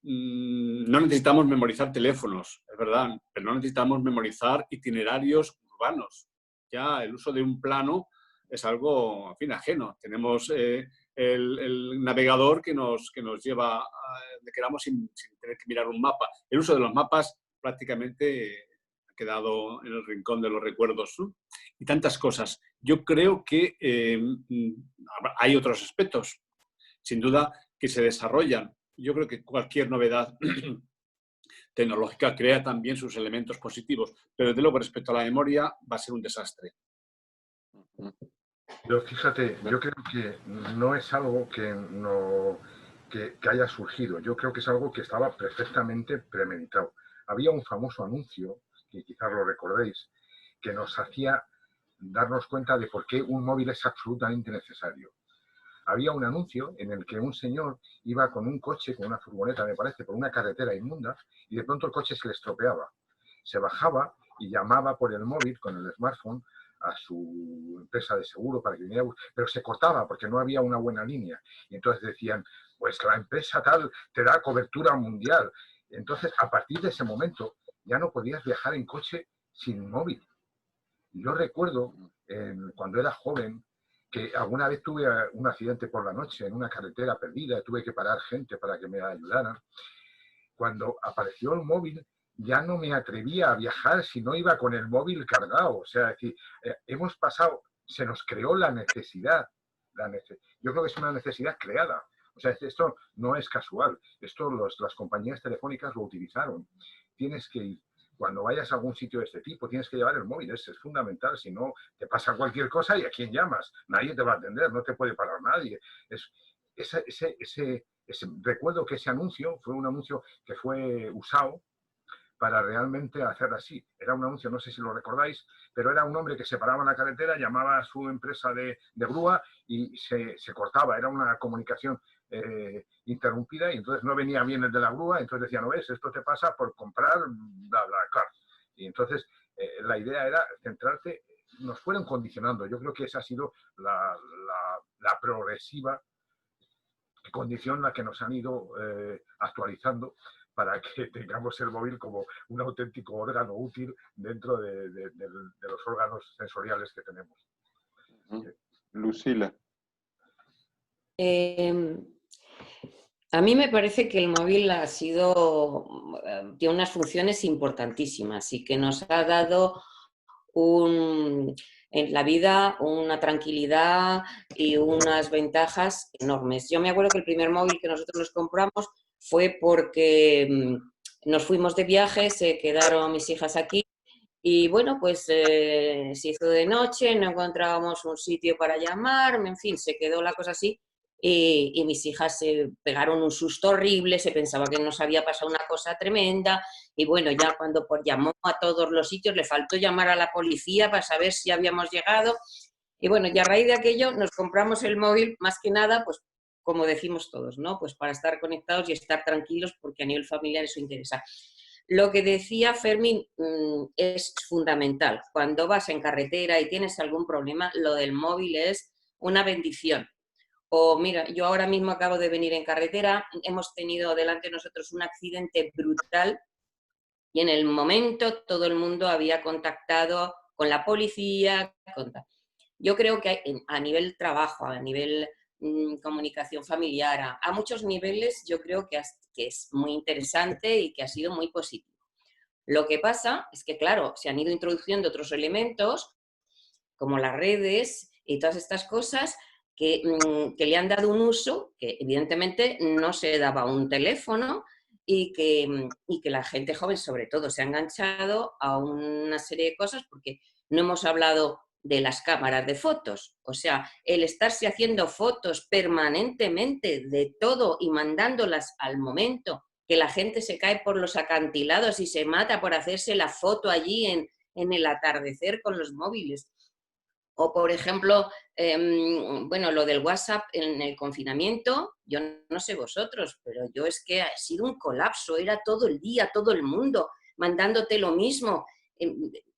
No necesitamos memorizar teléfonos, es verdad, pero no necesitamos memorizar itinerarios urbanos. Ya el uso de un plano es algo, en fin, ajeno. Tenemos el navegador que nos lleva a donde queramos sin tener que mirar un mapa. El uso de los mapas prácticamente ha quedado en el rincón de los recuerdos, ¿no? Y tantas cosas. Yo creo que hay otros aspectos, sin duda, que se desarrollan. Yo creo que cualquier novedad tecnológica crea también sus elementos positivos, pero desde luego respecto a la memoria va a ser un desastre. Yo, fíjate, yo creo que no es algo que haya surgido. Yo creo que es algo que estaba perfectamente premeditado. Había un famoso anuncio, que quizás lo recordéis, que nos hacía darnos cuenta de por qué un móvil es absolutamente necesario. Había un anuncio en el que un señor iba con un coche, con una furgoneta, me parece, por una carretera inmunda, y de pronto el coche se le estropeaba. Se bajaba y llamaba por el móvil, con el smartphone, a su empresa de seguro para que viniera, pero se cortaba porque no había una buena línea. Y entonces decían, pues la empresa tal te da cobertura mundial. Entonces, a partir de ese momento, ya no podías viajar en coche sin móvil. Yo recuerdo, cuando era joven, que alguna vez tuve un accidente por la noche en una carretera perdida, tuve que parar gente para que me ayudaran. Cuando apareció el móvil, ya no me atrevía a viajar si no iba con el móvil cargado. O sea, es decir, hemos pasado, se nos creó la necesidad. Yo creo que es una necesidad creada. O sea, esto no es casual. Esto las compañías telefónicas lo utilizaron. Tienes que ir. Cuando vayas a algún sitio de este tipo, tienes que llevar el móvil, es fundamental, si no te pasa cualquier cosa y a quién llamas, nadie te va a atender, no te puede parar nadie. Recuerdo que ese anuncio fue un anuncio que fue usado para realmente hacer así. Era un anuncio, no sé si lo recordáis, pero era un hombre que se paraba en la carretera, llamaba a su empresa de grúa y se cortaba, era una comunicación interrumpida y entonces no venía bien el de la grúa, entonces decía, no ves, esto te pasa por comprar bla, bla, car. Y entonces la idea era centrarte, nos fueron condicionando. Yo creo que esa ha sido la progresiva condición la que nos han ido actualizando para que tengamos el móvil como un auténtico órgano útil dentro de los órganos sensoriales que tenemos. Lucila. A mí me parece que el móvil tiene unas funciones importantísimas y que nos ha dado en la vida una tranquilidad y unas ventajas enormes. Yo me acuerdo que el primer móvil que nosotros nos compramos fue porque nos fuimos de viaje, se quedaron mis hijas aquí y bueno, pues se hizo de noche, no encontrábamos un sitio para llamar, en fin, se quedó la cosa así. Y mis hijas se pegaron un susto horrible, se pensaba que nos había pasado una cosa tremenda y bueno, ya cuando llamó a todos los sitios le faltó llamar a la policía para saber si habíamos llegado y bueno, y a raíz de aquello nos compramos el móvil más que nada, pues como decimos todos, ¿no? Pues para estar conectados y estar tranquilos porque a nivel familiar eso interesa. Lo que decía Fermín es fundamental. Cuando vas en carretera y tienes algún problema, lo del móvil es una bendición. O mira, yo ahora mismo acabo de venir en carretera, hemos tenido delante de nosotros un accidente brutal y en el momento todo el mundo había contactado con la policía. Yo creo que a nivel trabajo, a nivel comunicación familiar, a muchos niveles yo creo que es muy interesante y que ha sido muy positivo. Lo que pasa es que, claro, se han ido introduciendo otros elementos como las redes y todas estas cosas que le han dado un uso que evidentemente no se daba a un teléfono y que la gente joven sobre todo se ha enganchado a una serie de cosas porque no hemos hablado de las cámaras de fotos. O sea, el estarse haciendo fotos permanentemente de todo y mandándolas al momento, que la gente se cae por los acantilados y se mata por hacerse la foto allí en el atardecer con los móviles. O, por ejemplo, bueno, lo del WhatsApp en el confinamiento, yo no sé vosotros, pero yo es que ha sido un colapso, era todo el día, todo el mundo mandándote lo mismo,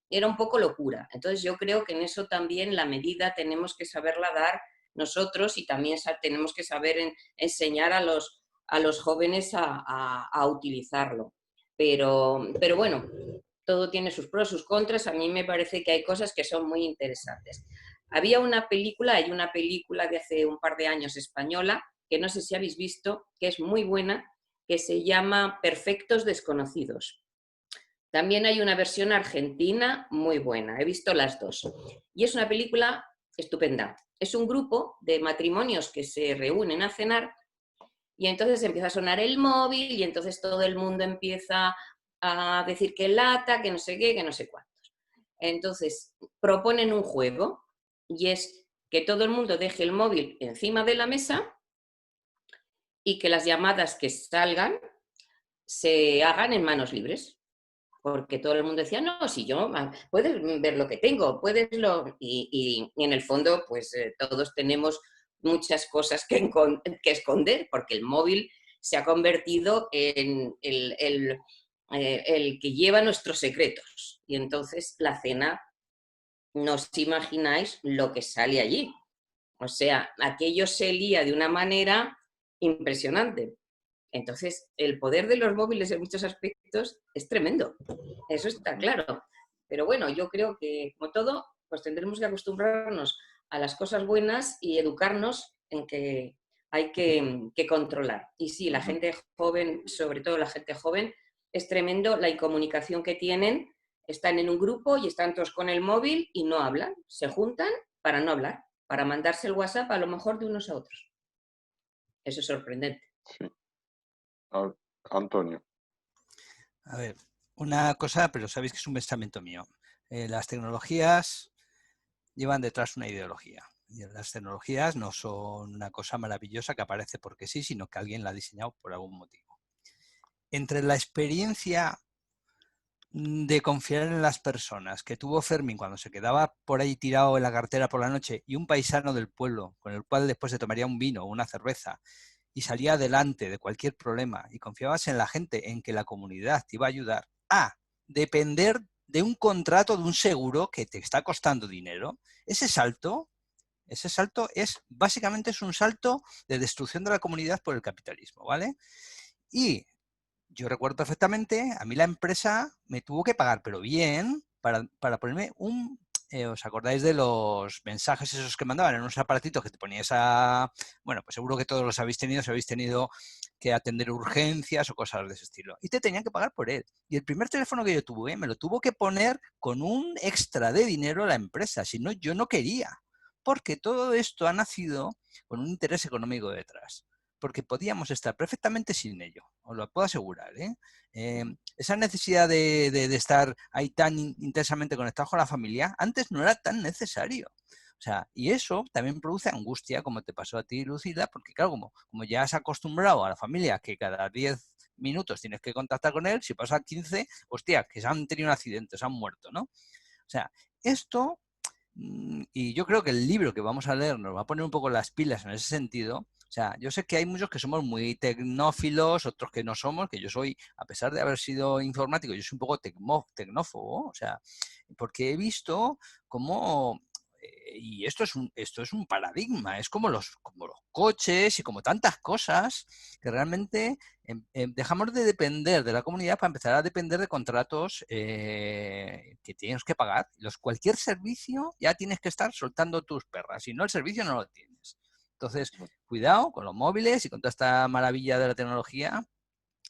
era un poco locura. Entonces yo creo que en eso también la medida tenemos que saberla dar nosotros y también tenemos que saber enseñar a los jóvenes a utilizarlo. Pero bueno, todo tiene sus pros, sus contras. A mí me parece que hay cosas que son muy interesantes. Había hay una película de hace un par de años española, que no sé si habéis visto, que es muy buena, que se llama Perfectos Desconocidos. También hay una versión argentina muy buena, he visto las dos. Y es una película estupenda. Es un grupo de matrimonios que se reúnen a cenar y entonces empieza a sonar el móvil y entonces todo el mundo empieza a decir que lata, que no sé qué, que no sé cuántos. Entonces proponen un juego y es que todo el mundo deje el móvil encima de la mesa y que las llamadas que salgan se hagan en manos libres. Porque todo el mundo decía, no, si yo, puedes ver lo que tengo, puedes lo... Y en el fondo, pues todos tenemos muchas cosas que esconder, porque el móvil se ha convertido en el que lleva nuestros secretos. Y entonces la cena, no os imagináis lo que sale allí. O sea, aquello se lía de una manera impresionante. Entonces, el poder de los móviles en muchos aspectos es tremendo, eso está claro. Pero bueno, yo creo que, como todo, pues tendremos que acostumbrarnos a las cosas buenas y educarnos en que hay que controlar. Y sí, la gente joven, sobre todo la gente joven, es tremendo la incomunicación que tienen. Están en un grupo y están todos con el móvil y no hablan. Se juntan para no hablar, para mandarse el WhatsApp a lo mejor de unos a otros. Eso es sorprendente. Sí. Antonio. A ver, una cosa, pero sabéis que es un pensamiento mío. Las tecnologías llevan detrás una ideología. Y las tecnologías no son una cosa maravillosa que aparece porque sí, sino que alguien la ha diseñado por algún motivo. Entre la experiencia de confiar en las personas que tuvo Fermín cuando se quedaba por ahí tirado en la cartera por la noche y un paisano del pueblo con el cual después se tomaría un vino o una cerveza y salía adelante de cualquier problema y confiabas en la gente, en que la comunidad te iba a ayudar, a depender de un contrato, de un seguro que te está costando dinero, ese salto es básicamente es un salto de destrucción de la comunidad por el capitalismo, ¿vale? Y yo recuerdo perfectamente, a mí la empresa me tuvo que pagar, pero bien, para ponerme un... ¿os acordáis de los mensajes esos que mandaban en unos aparatitos que te ponías a... Bueno, pues seguro que todos los habéis tenido, si habéis tenido que atender urgencias o cosas de ese estilo. Y te tenían que pagar por él. Y el primer teléfono que yo tuve, me lo tuvo que poner con un extra de dinero la empresa, si no, yo no quería. Porque todo esto ha nacido con un interés económico detrás. Porque podíamos estar perfectamente sin ello, os lo puedo asegurar. Esa necesidad de estar ahí tan intensamente conectados con la familia, antes no era tan necesario. O sea, y eso también produce angustia, como te pasó a ti, Lucila, porque claro, como ya has acostumbrado a la familia que cada 10 minutos tienes que contactar con él, si pasa 15, hostia, que se han tenido un accidente, se han muerto, ¿no? O sea, esto, y yo creo que el libro que vamos a leer nos va a poner un poco las pilas en ese sentido. O sea, yo sé que hay muchos que somos muy tecnófilos, otros que no somos, que yo soy, a pesar de haber sido informático, yo soy un poco tecnófobo, o sea, porque he visto cómo, y esto es un paradigma, es como los coches y como tantas cosas que realmente dejamos de depender de la comunidad para empezar a depender de contratos que tienes que pagar. Cualquier servicio ya tienes que estar soltando tus perras, si no el servicio no lo tienes. Entonces, cuidado con los móviles y con toda esta maravilla de la tecnología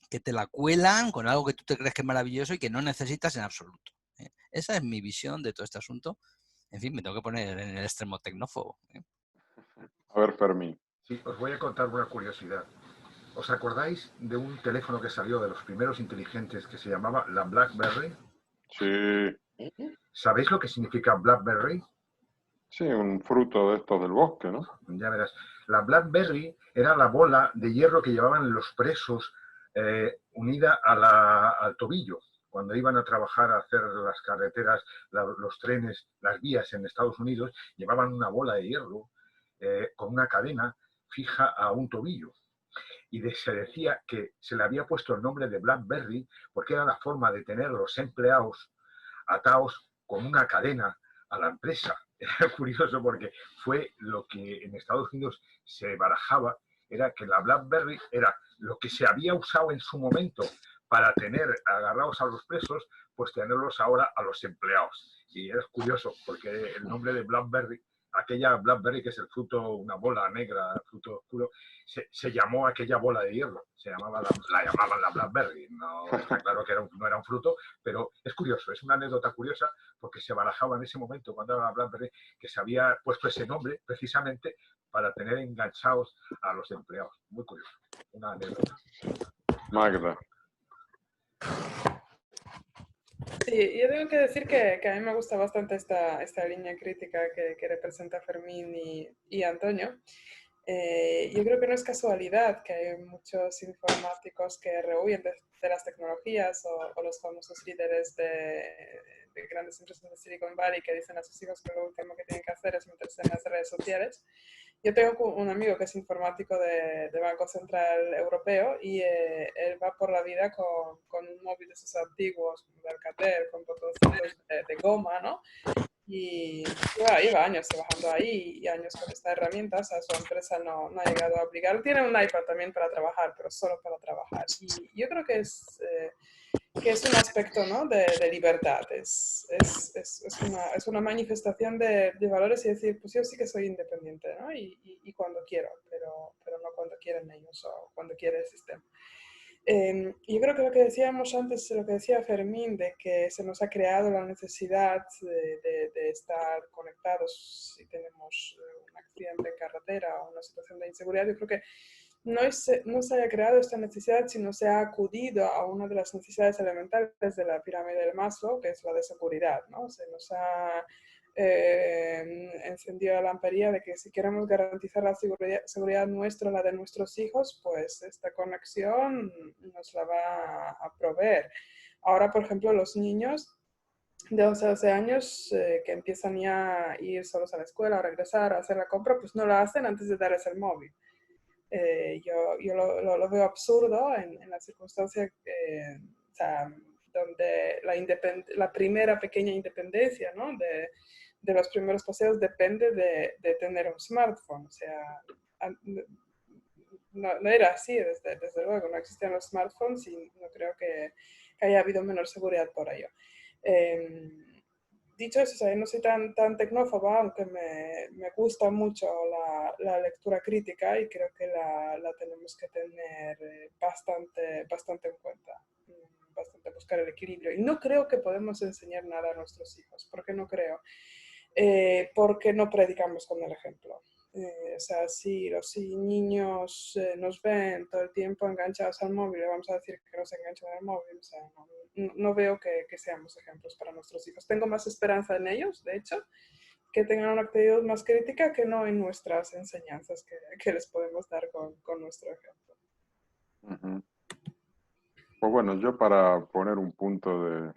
que te la cuelan con algo que tú te crees que es maravilloso y que no necesitas en absoluto. Esa es mi visión de todo este asunto. En fin, me tengo que poner en el extremo tecnófobo. A ver, Fermín. Sí, os voy a contar una curiosidad. ¿Os acordáis de un teléfono que salió de los primeros inteligentes que se llamaba la BlackBerry? Sí. ¿Sabéis lo que significa BlackBerry? Sí, un fruto de estos del bosque, ¿no? Ya verás. La BlackBerry era la bola de hierro que llevaban los presos unida al tobillo. Cuando iban a trabajar a hacer las carreteras, los trenes, las vías en Estados Unidos, llevaban una bola de hierro con una cadena fija a un tobillo. Y se decía que se le había puesto el nombre de BlackBerry porque era la forma de tener a los empleados atados con una cadena a la empresa. Era curioso porque fue lo que en Estados Unidos se barajaba, era que la BlackBerry era lo que se había usado en su momento para tener agarrados a los presos, pues tenerlos ahora a los empleados. Y es curioso porque el nombre de BlackBerry aquella BlackBerry, que es el fruto, una bola negra, fruto oscuro, se llamó aquella bola de hierro, la llamaban la BlackBerry. No, está claro que no era un fruto, pero es curioso, es una anécdota curiosa, porque se barajaba en ese momento, cuando era la BlackBerry, que se había puesto ese nombre precisamente para tener enganchados a los empleados. Muy curioso, una anécdota. Magda. Sí, yo tengo que decir que a mí me gusta bastante esta línea crítica que representa Fermín y Antonio. Yo creo que no es casualidad que hay muchos informáticos que rehuyen de las tecnologías o los famosos líderes de grandes empresas de Silicon Valley que dicen a sus hijos que lo último que tienen que hacer es meterse en las redes sociales. Yo tengo un amigo que es informático de Banco Central Europeo y él va por la vida con un móvil de esos antiguos, de Alcatel, con botoncitos de goma, ¿no? Y lleva años trabajando ahí y años con esta herramienta. O sea, su empresa no ha llegado a aplicar. Tiene un iPad también para trabajar, pero solo para trabajar. Y yo creo que es un aspecto, ¿no?, de libertad. Es una manifestación de valores y decir, pues yo sí que soy independiente, ¿no? Y cuando quiero, pero no cuando quieren ellos o cuando quiere el sistema. Yo creo que lo que decíamos antes, lo que decía Fermín, de que se nos ha creado la necesidad de estar conectados si tenemos un accidente en carretera o una situación de inseguridad, yo creo que no se haya creado esta necesidad, sino se ha acudido a una de las necesidades elementales de la pirámide de Maslow, que es la de seguridad, ¿no? Se nos ha encendido la lamparilla de que si queremos garantizar la seguridad nuestra, la de nuestros hijos, pues esta conexión nos la va a proveer. Ahora, por ejemplo, los niños de 11 a 12 años que empiezan ya a ir solos a la escuela, a regresar, a hacer la compra, pues no lo hacen antes de darles el móvil. Yo lo veo absurdo en la circunstancia o sea, donde la primera pequeña independencia, ¿no?, de los primeros paseos depende de tener un smartphone. O sea, no era así, desde luego, no existían los smartphones y no creo que haya habido menor seguridad por ello. Dicho eso, o sea, yo no soy tan tecnófoba, aunque me gusta mucho la lectura crítica y creo que la tenemos que tener bastante en cuenta, bastante buscar el equilibrio. Y no creo que podemos enseñar nada a nuestros hijos. ¿Por qué no creo? Porque no predicamos con el ejemplo. O sea, si los niños nos ven todo el tiempo enganchados al móvil, le vamos a decir que no se enganchan al móvil. O sea, no veo que seamos ejemplos para nuestros hijos. Tengo más esperanza en ellos, de hecho, que tengan una actitud más crítica que no en nuestras enseñanzas que les podemos dar con nuestro ejemplo. Uh-huh. Pues bueno, yo para poner un punto de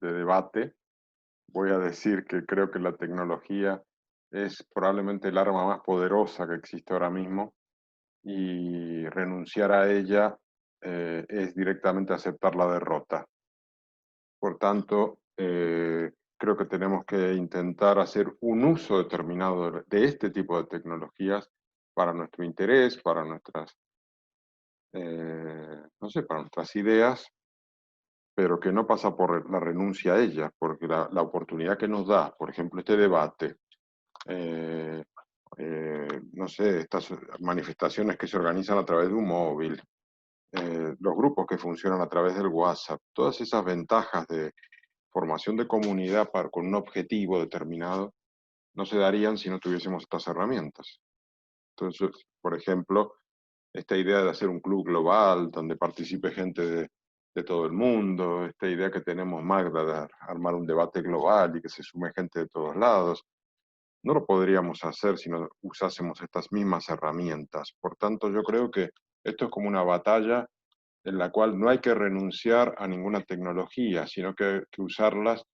debate, voy a decir que creo que la tecnología es probablemente el arma más poderosa que existe ahora mismo y renunciar a ella es directamente aceptar la derrota. Por tanto, creo que tenemos que intentar hacer un uso determinado de este tipo de tecnologías para nuestro interés, para nuestras, no sé, para nuestras ideas, pero que no pasa por la renuncia a ella, porque la oportunidad que nos da, por ejemplo, este debate, no sé, estas manifestaciones que se organizan a través de un móvil, los grupos que funcionan a través del WhatsApp, todas esas ventajas de formación de comunidad con un objetivo determinado, no se darían si no tuviésemos estas herramientas. Entonces, por ejemplo, esta idea de hacer un club global donde participe gente de todo el mundo, esta idea que tenemos, Magda, de armar un debate global y que se sume gente de todos lados, no lo podríamos hacer si no usásemos estas mismas herramientas. Por tanto, yo creo que esto es como una batalla en la cual no hay que renunciar a ninguna tecnología, sino que usarlas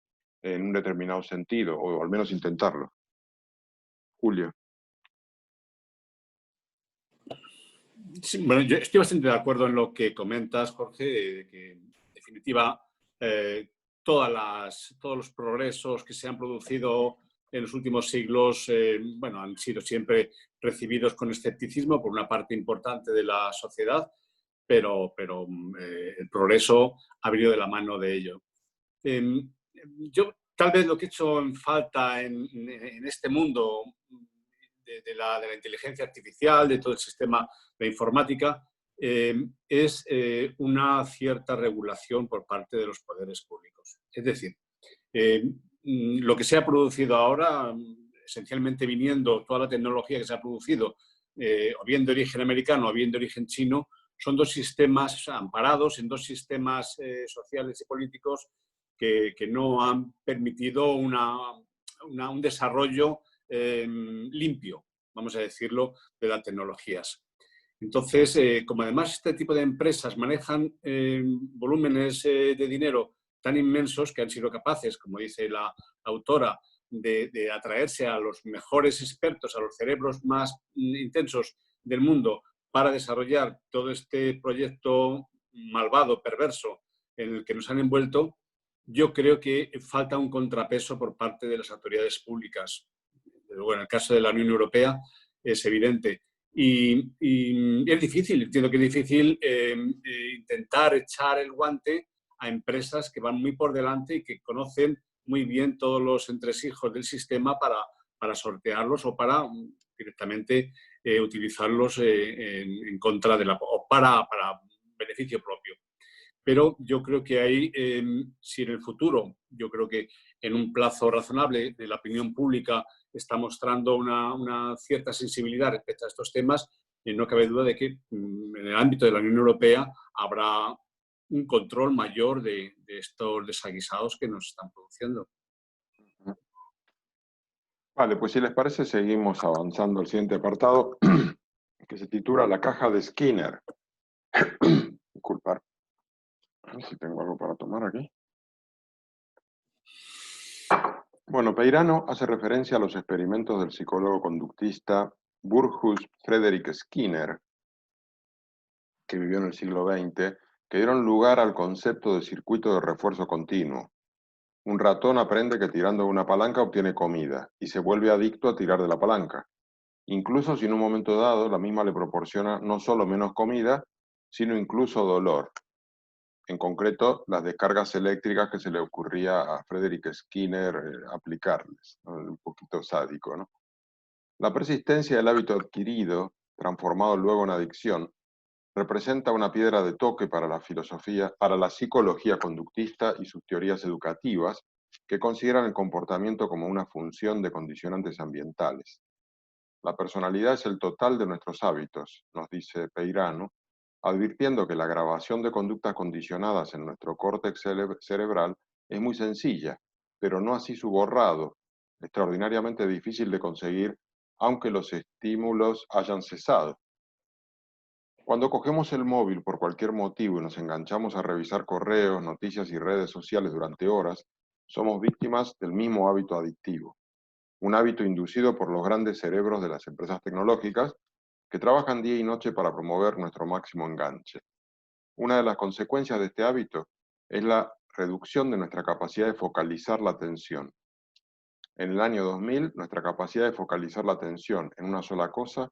en un determinado sentido, o al menos intentarlo. Julio. Sí, bueno, yo estoy bastante de acuerdo en lo que comentas, Jorge, de que en definitiva todos los progresos que se han producido en los últimos siglos bueno, han sido siempre recibidos con escepticismo por una parte importante de la sociedad, pero el progreso ha venido de la mano de ello. Yo tal vez lo que he hecho en falta en este mundo de la inteligencia artificial, de todo el sistema de informática, es una cierta regulación por parte de los poderes públicos. Es decir, lo que se ha producido ahora, esencialmente viniendo toda la tecnología que se ha producido, o bien de origen americano o bien de origen chino, son dos sistemas amparados en dos sistemas sociales y políticos que no han permitido un desarrollo limpio, vamos a decirlo, de las tecnologías. Entonces, como además este tipo de empresas manejan volúmenes de dinero tan inmensos que han sido capaces, como dice la autora, de atraerse a los mejores expertos, a los cerebros más intensos del mundo para desarrollar todo este proyecto malvado, perverso, en el que nos han envuelto, yo creo que falta un contrapeso por parte de las autoridades públicas. Luego, en el caso de la Unión Europea es evidente. Y es difícil, entiendo que es difícil intentar echar el guante a empresas que van muy por delante y que conocen muy bien todos los entresijos del sistema para sortearlos o para directamente utilizarlos en contra de o para beneficio propio. Pero yo creo que ahí, si en el futuro, yo creo que en un plazo razonable de la opinión pública está mostrando una cierta sensibilidad respecto a estos temas, no cabe duda de que en el ámbito de la Unión Europea habrá un control mayor de estos desaguisados que nos están produciendo. Vale, pues si les parece seguimos avanzando al siguiente apartado, que se titula La caja de Skinner. Disculpar. A ver si tengo algo para tomar aquí. Bueno, Peirano hace referencia a los experimentos del psicólogo conductista Burrhus Frederick Skinner, que vivió en el siglo XX, que dieron lugar al concepto de circuito de refuerzo continuo. Un ratón aprende que tirando una palanca obtiene comida y se vuelve adicto a tirar de la palanca, incluso si en un momento dado la misma le proporciona no solo menos comida, sino incluso dolor. En concreto, las descargas eléctricas que se le ocurría a Frederick Skinner aplicarles, ¿no? Un poquito sádico, ¿no? La persistencia del hábito adquirido, transformado luego en adicción, representa una piedra de toque para la filosofía, para la psicología conductista y sus teorías educativas, que consideran el comportamiento como una función de condicionantes ambientales. La personalidad es el total de nuestros hábitos, nos dice Peirano, advirtiendo que la grabación de conductas condicionadas en nuestro córtex cerebral es muy sencilla, pero no así su borrado, extraordinariamente difícil de conseguir, aunque los estímulos hayan cesado. Cuando cogemos el móvil por cualquier motivo y nos enganchamos a revisar correos, noticias y redes sociales durante horas, somos víctimas del mismo hábito adictivo. Un hábito inducido por los grandes cerebros de las empresas tecnológicas que trabajan día y noche para promover nuestro máximo enganche. Una de las consecuencias de este hábito es la reducción de nuestra capacidad de focalizar la atención. En el año 2000, nuestra capacidad de focalizar la atención en una sola cosa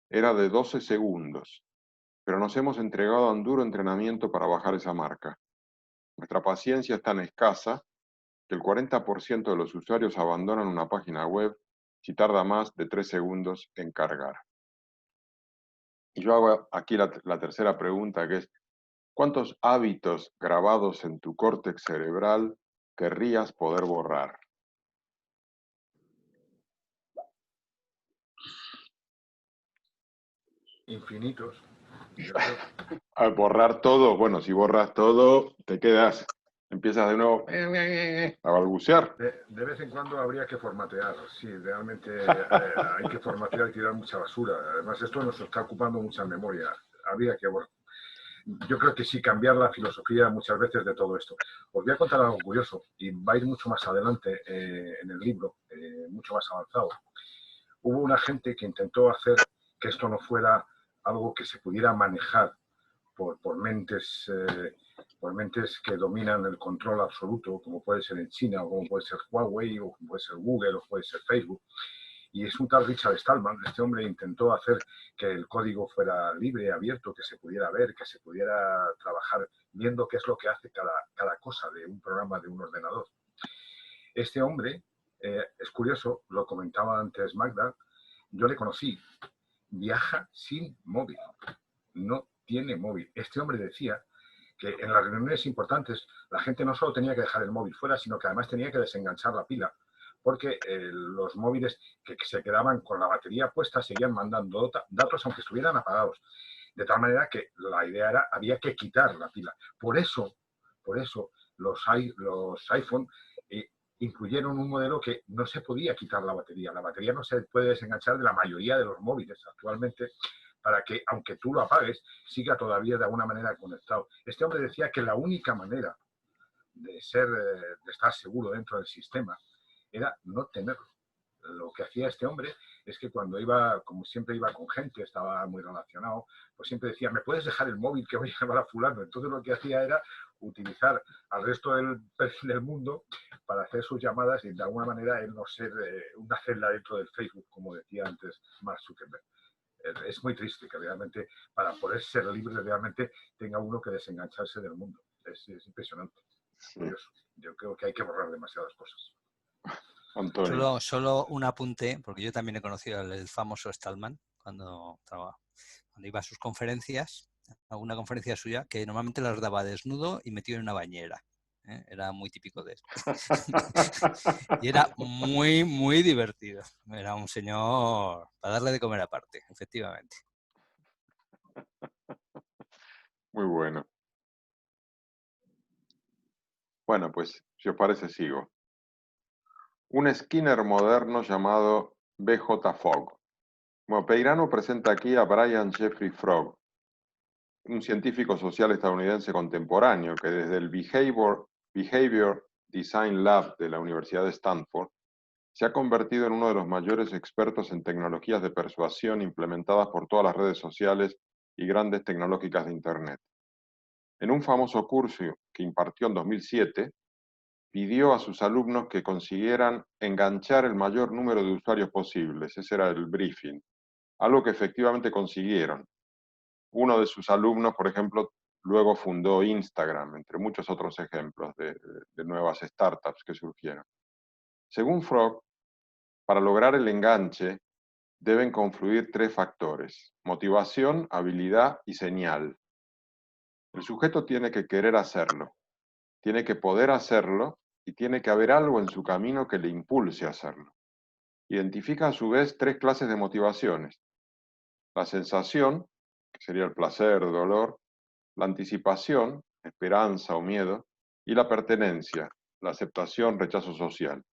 era de 12 segundos, pero nos hemos entregado a un duro entrenamiento para bajar esa marca. Nuestra paciencia es tan escasa que el 40% de los usuarios abandonan una página web si tarda más de 3 segundos en cargar. Y yo hago aquí la tercera pregunta, que es, ¿cuántos hábitos grabados en tu córtex cerebral querrías poder borrar? Infinitos. Yo creo. Al borrar todo, bueno, si borras todo, te quedas, empiezas de nuevo a balbucear. De vez en cuando habría que formatear, sí, realmente hay que formatear y tirar mucha basura. Además, esto nos está ocupando mucha memoria. Habría que, bueno, yo creo que sí, cambiar la filosofía muchas veces de todo esto. Os voy a contar algo curioso y va a ir mucho más adelante en el libro, mucho más avanzado. Hubo una gente que intentó hacer que esto no fuera algo que se pudiera manejar por mentes que dominan el control absoluto, como puede ser en China, o como puede ser Huawei, o como puede ser Google, o puede ser Facebook. Y es un tal Richard Stallman. Este hombre intentó hacer que el código fuera libre, abierto, que se pudiera ver, que se pudiera trabajar viendo qué es lo que hace cada cosa de un programa de un ordenador. Este hombre, es curioso, lo comentaba antes Magda, yo le conocí, viaja sin móvil, no tiene móvil. Este hombre decía que en las reuniones importantes la gente no solo tenía que dejar el móvil fuera, sino que además tenía que desenganchar la pila, porque los móviles que se quedaban con la batería puesta seguían mandando datos aunque estuvieran apagados. De tal manera que la idea era, había que quitar la pila. Por eso los iPhone incluyeron un modelo que no se podía quitar la batería. La batería no se puede desenganchar de la mayoría de los móviles actualmente, para que, aunque tú lo apagues, siga todavía de alguna manera conectado. Este hombre decía que la única manera de estar seguro dentro del sistema era no tenerlo. Lo que hacía este hombre es que cuando iba, como siempre iba con gente, estaba muy relacionado, pues siempre decía, ¿me puedes dejar el móvil que voy a llamar a fulano? Entonces lo que hacía era utilizar al resto del mundo para hacer sus llamadas y de alguna manera él no ser una celda dentro del Facebook, como decía antes Mark Zuckerberg. Es muy triste que realmente, para poder ser libre, realmente tenga uno que desengancharse del mundo. Es impresionante. Es curioso. Yo creo que hay que borrar demasiadas cosas. Antonio. Solo un apunte, porque yo también he conocido al famoso Stallman cuando iba a sus conferencias, a una conferencia suya, que normalmente las daba desnudo y metido en una bañera. Era muy típico de él. Y era muy, muy divertido. Era un señor para darle de comer aparte, efectivamente. Muy bueno. Bueno, pues, si os parece, sigo. Un Skinner moderno llamado B.J. Fogg. Bueno, Peirano presenta aquí a Brian Jeffrey Fogg, un científico social estadounidense contemporáneo que desde el Behavior Design Lab de la Universidad de Stanford se ha convertido en uno de los mayores expertos en tecnologías de persuasión implementadas por todas las redes sociales y grandes tecnológicas de Internet. En un famoso curso que impartió en 2007, pidió a sus alumnos que consiguieran enganchar el mayor número de usuarios posibles. Ese era el briefing, algo que efectivamente consiguieron. Uno de sus alumnos, por ejemplo, luego fundó Instagram, entre muchos otros ejemplos de nuevas startups que surgieron. Según Fogg, para lograr el enganche deben confluir 3 factores: motivación, habilidad y señal. El sujeto tiene que querer hacerlo, tiene que poder hacerlo y tiene que haber algo en su camino que le impulse a hacerlo. Identifica a su vez 3 clases de motivaciones: la sensación, que sería el placer o dolor, la anticipación, esperanza o miedo, y la pertenencia, la aceptación, rechazo social,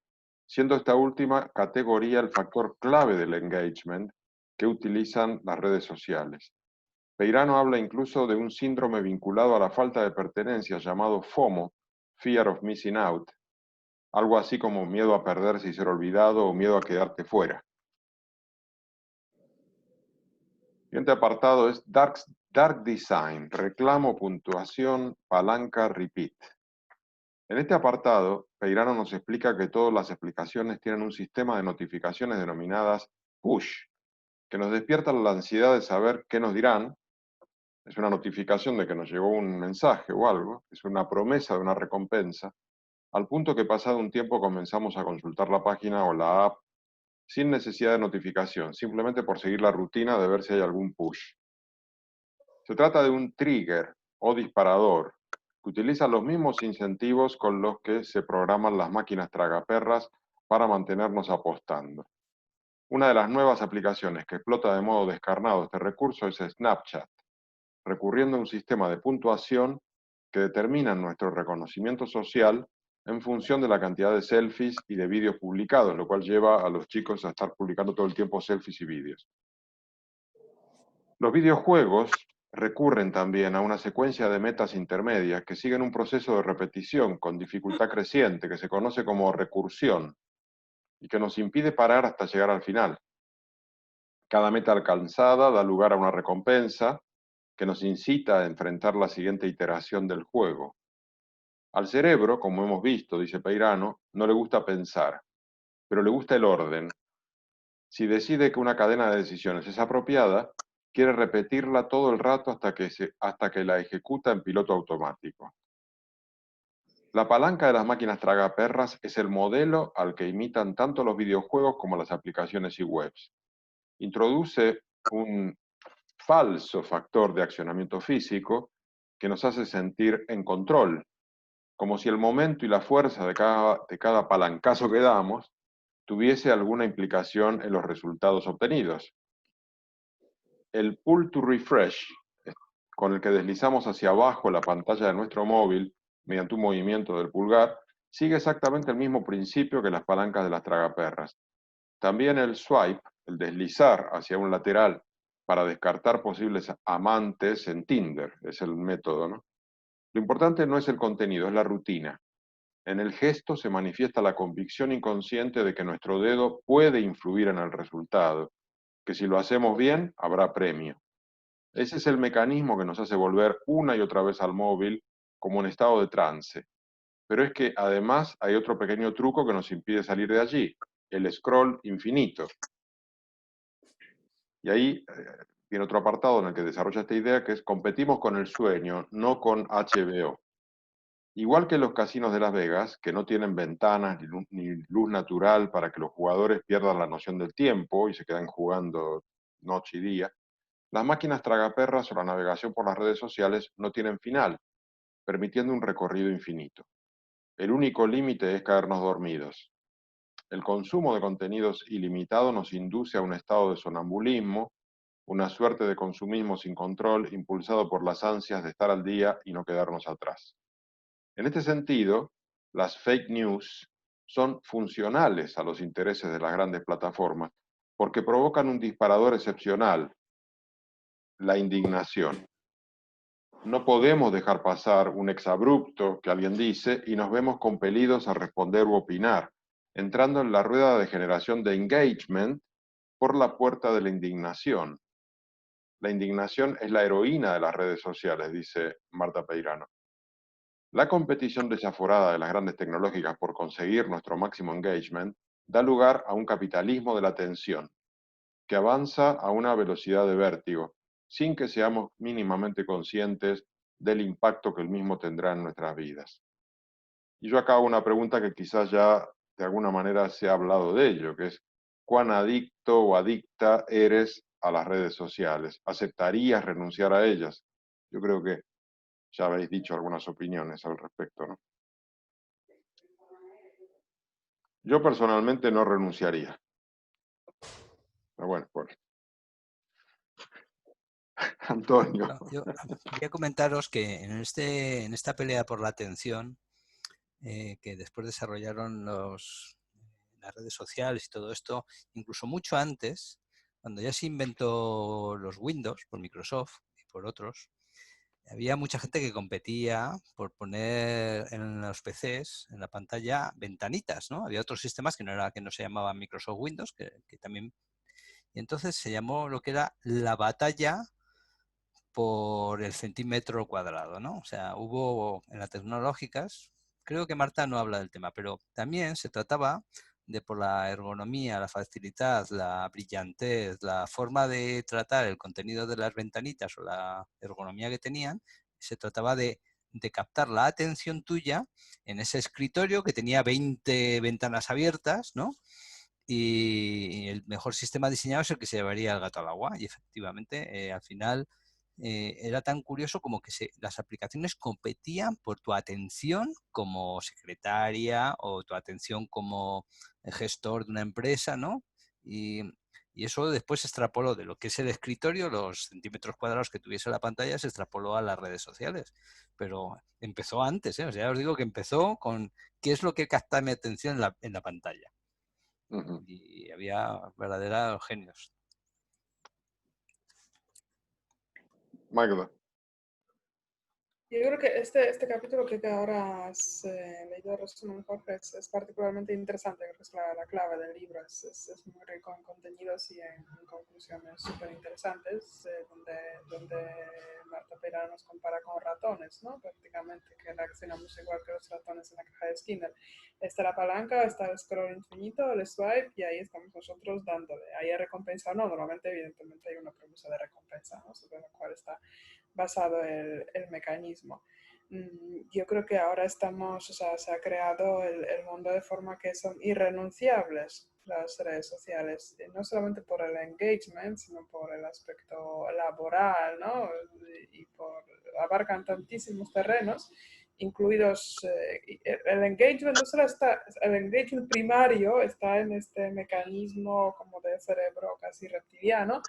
siendo esta última categoría el factor clave del engagement que utilizan las redes sociales. Peirano habla incluso de un síndrome vinculado a la falta de pertenencia llamado FOMO, Fear of Missing Out, algo así como miedo a perderse y ser olvidado o miedo a quedarte fuera. El siguiente apartado es Dark Design, reclamo, puntuación, palanca, repeat. En este apartado, Peirano nos explica que todas las explicaciones tienen un sistema de notificaciones denominadas push, que nos despiertan la ansiedad de saber qué nos dirán. Es una notificación de que nos llegó un mensaje o algo, es una promesa de una recompensa, al punto que pasado un tiempo comenzamos a consultar la página o la app sin necesidad de notificación, simplemente por seguir la rutina de ver si hay algún push. Se trata de un trigger o disparador que utiliza los mismos incentivos con los que se programan las máquinas tragaperras para mantenernos apostando. Una de las nuevas aplicaciones que explota de modo descarnado este recurso es Snapchat, recurriendo a un sistema de puntuación que determina nuestro reconocimiento social en función de la cantidad de selfies y de vídeos publicados, lo cual lleva a los chicos a estar publicando todo el tiempo selfies y vídeos. Los videojuegos recurren también a una secuencia de metas intermedias que siguen un proceso de repetición con dificultad creciente que se conoce como recursión y que nos impide parar hasta llegar al final. Cada meta alcanzada da lugar a una recompensa que nos incita a enfrentar la siguiente iteración del juego. Al cerebro, como hemos visto, dice Peirano, no le gusta pensar, pero le gusta el orden. Si decide que una cadena de decisiones es apropiada, quiere repetirla todo el rato hasta que la ejecuta en piloto automático. La palanca de las máquinas tragaperras es el modelo al que imitan tanto los videojuegos como las aplicaciones y webs. Introduce un falso factor de accionamiento físico que nos hace sentir en control, como si el momento y la fuerza de cada palancazo que damos tuviese alguna implicación en los resultados obtenidos. El pull to refresh, con el que deslizamos hacia abajo la pantalla de nuestro móvil mediante un movimiento del pulgar, sigue exactamente el mismo principio que las palancas de las tragaperras. También el swipe, el deslizar hacia un lateral para descartar posibles amantes en Tinder, es el método, ¿no? Lo importante no es el contenido, es la rutina. En el gesto se manifiesta la convicción inconsciente de que nuestro dedo puede influir en el resultado, que si lo hacemos bien, habrá premio. Ese es el mecanismo que nos hace volver una y otra vez al móvil como un estado de trance. Pero es que además hay otro pequeño truco que nos impide salir de allí, el scroll infinito. Y ahí viene otro apartado en el que desarrolla esta idea, que es competimos con el sueño, no con HBO. Igual que los casinos de Las Vegas, que no tienen ventanas ni luz natural para que los jugadores pierdan la noción del tiempo y se quedan jugando noche y día, las máquinas tragaperras o la navegación por las redes sociales no tienen final, permitiendo un recorrido infinito. El único límite es caernos dormidos. El consumo de contenidos ilimitado nos induce a un estado de sonambulismo, una suerte de consumismo sin control impulsado por las ansias de estar al día y no quedarnos atrás. En este sentido, las fake news son funcionales a los intereses de las grandes plataformas porque provocan un disparador excepcional, la indignación. No podemos dejar pasar un exabrupto que alguien dice y nos vemos compelidos a responder u opinar, entrando en la rueda de generación de engagement por la puerta de la indignación. La indignación es la heroína de las redes sociales, dice Marta Peirano. La competición desaforada de las grandes tecnológicas por conseguir nuestro máximo engagement da lugar a un capitalismo de la atención, que avanza a una velocidad de vértigo, sin que seamos mínimamente conscientes del impacto que el mismo tendrá en nuestras vidas. Y yo acá hago una pregunta que quizás ya de alguna manera se ha hablado de ello, que es, ¿cuán adicto o adicta eres a las redes sociales? ¿Aceptarías renunciar a ellas? Yo creo que ya habéis dicho algunas opiniones al respecto, ¿no? Yo personalmente no renunciaría. Pero bueno, pues. Antonio. No, yo quería comentaros que en esta pelea por la atención que después desarrollaron las redes sociales y todo esto, incluso mucho antes, cuando ya se inventó los Windows por Microsoft y por otros, había mucha gente que competía por poner en los PCs, en la pantalla, ventanitas, ¿no? Había otros sistemas que no se llamaban Microsoft Windows, que también... Y entonces se llamó lo que era la batalla por el centímetro cuadrado, ¿no? O sea, hubo en las tecnológicas, creo que Marta no habla del tema, pero también se trataba de por la ergonomía, la facilidad, la brillantez, la forma de tratar el contenido de las ventanitas o la ergonomía que tenían, se trataba de captar la atención tuya en ese escritorio que tenía 20 ventanas abiertas, ¿no? Y el mejor sistema diseñado es el que se llevaría el gato al agua. Y efectivamente, al final era tan curioso como que las aplicaciones competían por tu atención como secretaria o tu atención como gestor de una empresa, ¿no? Y eso después se extrapoló de lo que es el escritorio, los centímetros cuadrados que tuviese la pantalla, se extrapoló a las redes sociales. Pero empezó antes, ¿eh? O sea, ya os digo que empezó con qué es lo que capta mi atención en la pantalla. Y había verdaderos genios. Magda. Yo creo que este capítulo que ahora has leído resumen, Jorge, es particularmente interesante, creo que es la clave del libro, es muy rico en contenidos y en conclusiones súper interesantes, donde Marta Peirano nos compara con ratones, ¿no? Prácticamente, que reaccionamos igual que los ratones en la caja de Skinner. Está la palanca, está el scroll infinito, el swipe, y ahí estamos nosotros dándole. ¿Hay recompensa o no? Normalmente, evidentemente, hay una premisa de recompensa, ¿no? Sobre la cual está basado el mecanismo. yo creo que ahora estamos, o sea, se ha creado el mundo de forma que son irrenunciables las redes sociales, y no solamente por el engagement, sino por el aspecto laboral, ¿no? Abarcan tantísimos terrenos, incluidos el engagement, no solo está, el engagement primario está en este mecanismo como de cerebro casi reptiliano,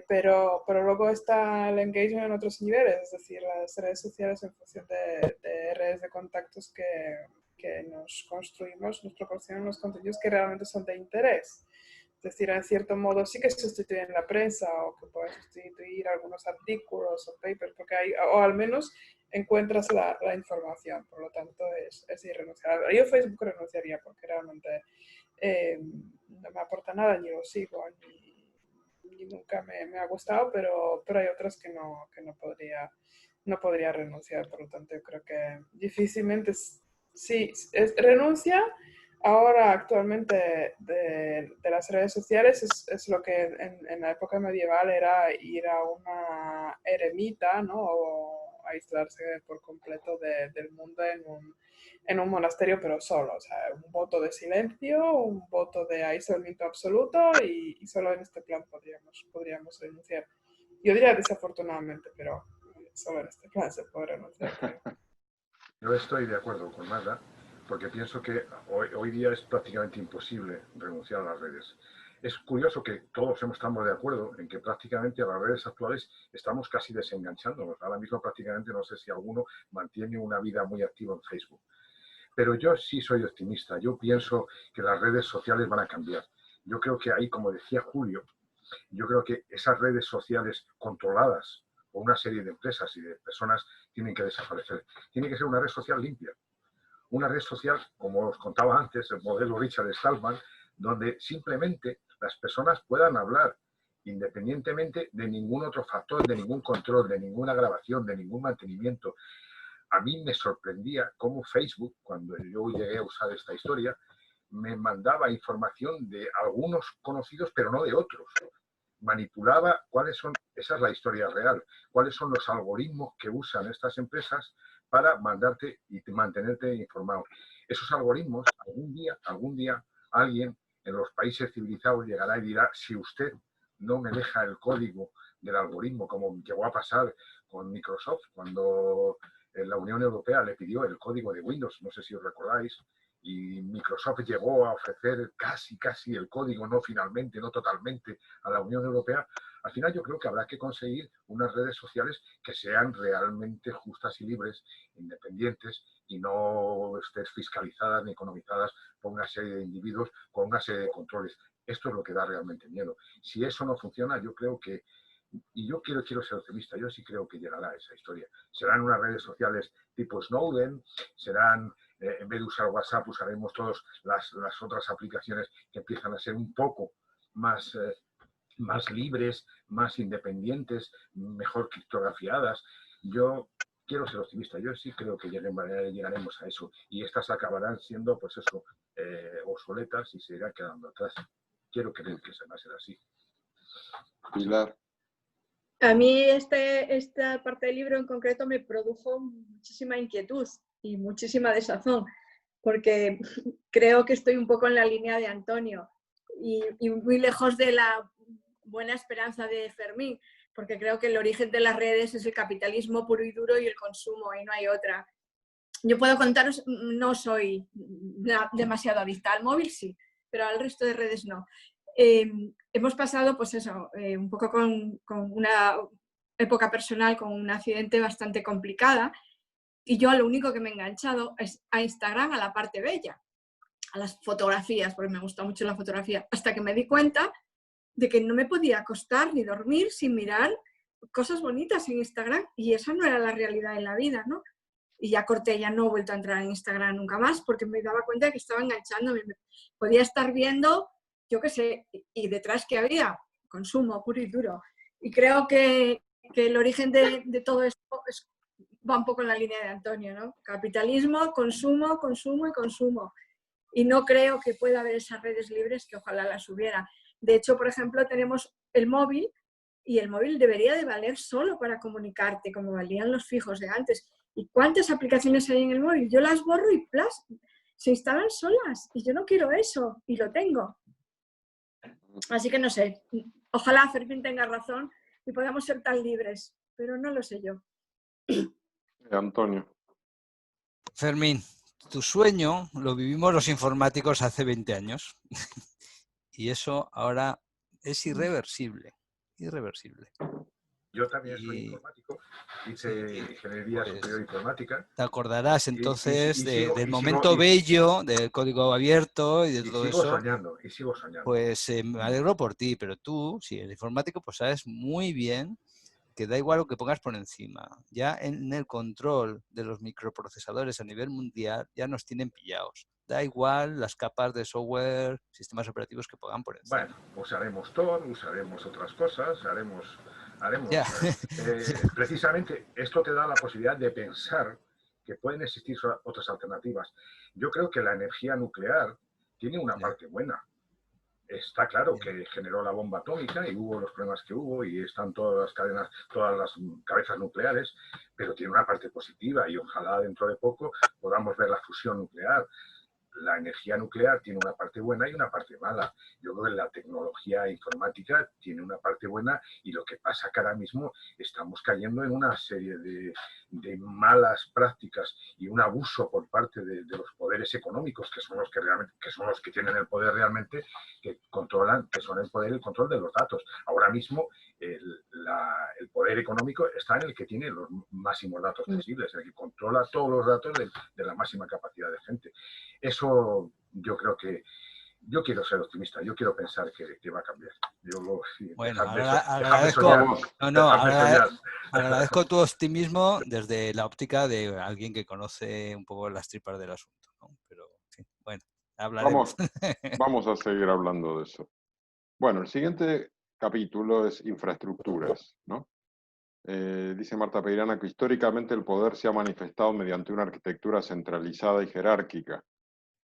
pero luego está el engagement en otros niveles, es decir, las redes sociales en función de redes de contactos que nos proporcionan los contenidos que realmente son de interés. Es decir, en cierto modo sí que sustituyen la prensa o que pueden sustituir algunos artículos o papers, porque o al menos encuentras la información, por lo tanto es irrenunciable. Yo Facebook renunciaría porque realmente no me aporta nada, ni lo sigo, ni nunca me ha gustado, pero hay otras que no podría renunciar, por lo tanto yo creo que difícilmente, sí, renuncia. Ahora, actualmente, de las redes sociales es lo que en la época medieval era ir a una eremita, ¿no? O aislarse por completo del mundo en un monasterio, pero solo. O sea, un voto de silencio, un voto de aislamiento absoluto y solo en este plan podríamos renunciar. Yo diría desafortunadamente, pero solo en este plan se puede renunciar. Yo estoy de acuerdo con Magda, porque pienso que hoy día es prácticamente imposible renunciar a las redes. Es curioso que todos estamos de acuerdo en que prácticamente a las redes actuales estamos casi desenganchándonos. Ahora mismo prácticamente no sé si alguno mantiene una vida muy activa en Facebook. Pero yo sí soy optimista. Yo pienso que las redes sociales van a cambiar. Yo creo que ahí, como decía Julio, yo creo que esas redes sociales controladas por una serie de empresas y de personas tienen que desaparecer. Tiene que ser una red social limpia. Una red social, como os contaba antes, el modelo Richard Stallman, donde simplemente las personas puedan hablar independientemente de ningún otro factor, de ningún control, de ninguna grabación, de ningún mantenimiento. A mí me sorprendía cómo Facebook, cuando yo llegué a usar esta historia, me mandaba información de algunos conocidos, pero no de otros. Manipulaba cuáles son, esa es la historia real, cuáles son los algoritmos que usan estas empresas para mandarte y mantenerte informado. Esos algoritmos, algún día, alguien en los países civilizados llegará y dirá, si usted no me deja el código del algoritmo, como llegó a pasar con Microsoft, cuando la Unión Europea le pidió el código de Windows, no sé si os recordáis, y Microsoft llegó a ofrecer casi el código, no finalmente, no totalmente, a la Unión Europea. Al final yo creo que habrá que conseguir unas redes sociales que sean realmente justas y libres, independientes, y no estén fiscalizadas ni economizadas por una serie de individuos con una serie de controles. Esto es lo que da realmente miedo. Si eso no funciona, yo creo que, y yo quiero ser optimista, yo sí creo que llegará esa historia. Serán unas redes sociales tipo Snowden, serán, en vez de usar WhatsApp, usaremos todas las otras aplicaciones que empiezan a ser un poco más libres, más independientes, mejor criptografiadas. Yo quiero ser optimista, yo sí creo que llegaremos a eso y estas acabarán siendo, pues eso, obsoletas y se irán quedando atrás. Quiero creer que se va a ser así. Pilar. A mí esta parte del libro en concreto me produjo muchísima inquietud y muchísima desazón, porque creo que estoy un poco en la línea de Antonio y muy lejos de la buena esperanza de Fermín, porque creo que el origen de las redes es el capitalismo puro y duro y el consumo, y no hay otra. Yo puedo contaros, no soy demasiado adicta al móvil, sí, pero al resto de redes no. Hemos pasado, pues eso, un poco con una época personal, con un accidente bastante complicada, y yo a lo único que me he enganchado es a Instagram, a la parte bella, a las fotografías, porque me gusta mucho la fotografía, hasta que me di cuenta de que no me podía acostar ni dormir sin mirar cosas bonitas en Instagram, y esa no era la realidad en la vida, ¿no? Y ya corté, ya no he vuelto a entrar en Instagram nunca más, porque me daba cuenta de que estaba enganchándome. Podía estar viendo, yo qué sé, y detrás que había consumo puro y duro. Y creo que el origen de todo esto va un poco en la línea de Antonio, ¿no? Capitalismo, consumo, consumo y consumo. Y no creo que pueda haber esas redes libres, que ojalá las hubiera. De hecho, por ejemplo, tenemos el móvil, y el móvil debería de valer solo para comunicarte, como valían los fijos de antes. ¿Y cuántas aplicaciones hay en el móvil? Yo las borro y ¡plas! Se instalan solas. Y yo no quiero eso. Y lo tengo. Así que no sé. Ojalá Fermín tenga razón y podamos ser tan libres. Pero no lo sé yo. Antonio. Fermín, tu sueño lo vivimos los informáticos hace 20 años. Y eso ahora es irreversible. Irreversible. Yo también soy informático, hice ingeniería superior informática. Te acordarás entonces del sigo, momento bello del código abierto y de todo sigo eso. Soñando, y sigo soñando. Pues me alegro por ti, pero tú, si eres informático, pues sabes muy bien que da igual lo que pongas por encima. Ya en el control de los microprocesadores a nivel mundial ya nos tienen pillados. Da igual las capas de software, sistemas operativos que pongan por encima. Bueno, usaremos Tor, usaremos otras cosas, haremos ya. Precisamente esto te da la posibilidad de pensar que pueden existir otras alternativas. Yo creo que la energía nuclear tiene una parte buena. Está claro que generó la bomba atómica y hubo los problemas que hubo y están todas las cadenas, todas las cabezas nucleares, pero tiene una parte positiva y ojalá dentro de poco podamos ver la fusión nuclear. La energía nuclear tiene una parte buena y una parte mala. Yo creo que la tecnología informática tiene una parte buena y lo que pasa que ahora mismo estamos cayendo en una serie de malas prácticas y un abuso por parte de los poderes económicos, que son los que realmente, que son los que tienen el poder realmente, que controlan, que son el poder y el control de los datos. Ahora mismo el poder económico está en el que tiene los máximos datos posibles, el que controla todos los datos de la máxima capacidad de gente. Eso yo creo que yo quiero ser optimista, yo quiero pensar que va a cambiar. Bueno, agradezco tu optimismo desde la óptica de alguien que conoce un poco las tripas del asunto, ¿no? Pero, sí, bueno, hablaremos. Vamos a seguir hablando de eso. Bueno, el siguiente capítulo es infraestructuras, ¿no? Dice Marta Peirano que históricamente el poder se ha manifestado mediante una arquitectura centralizada y jerárquica.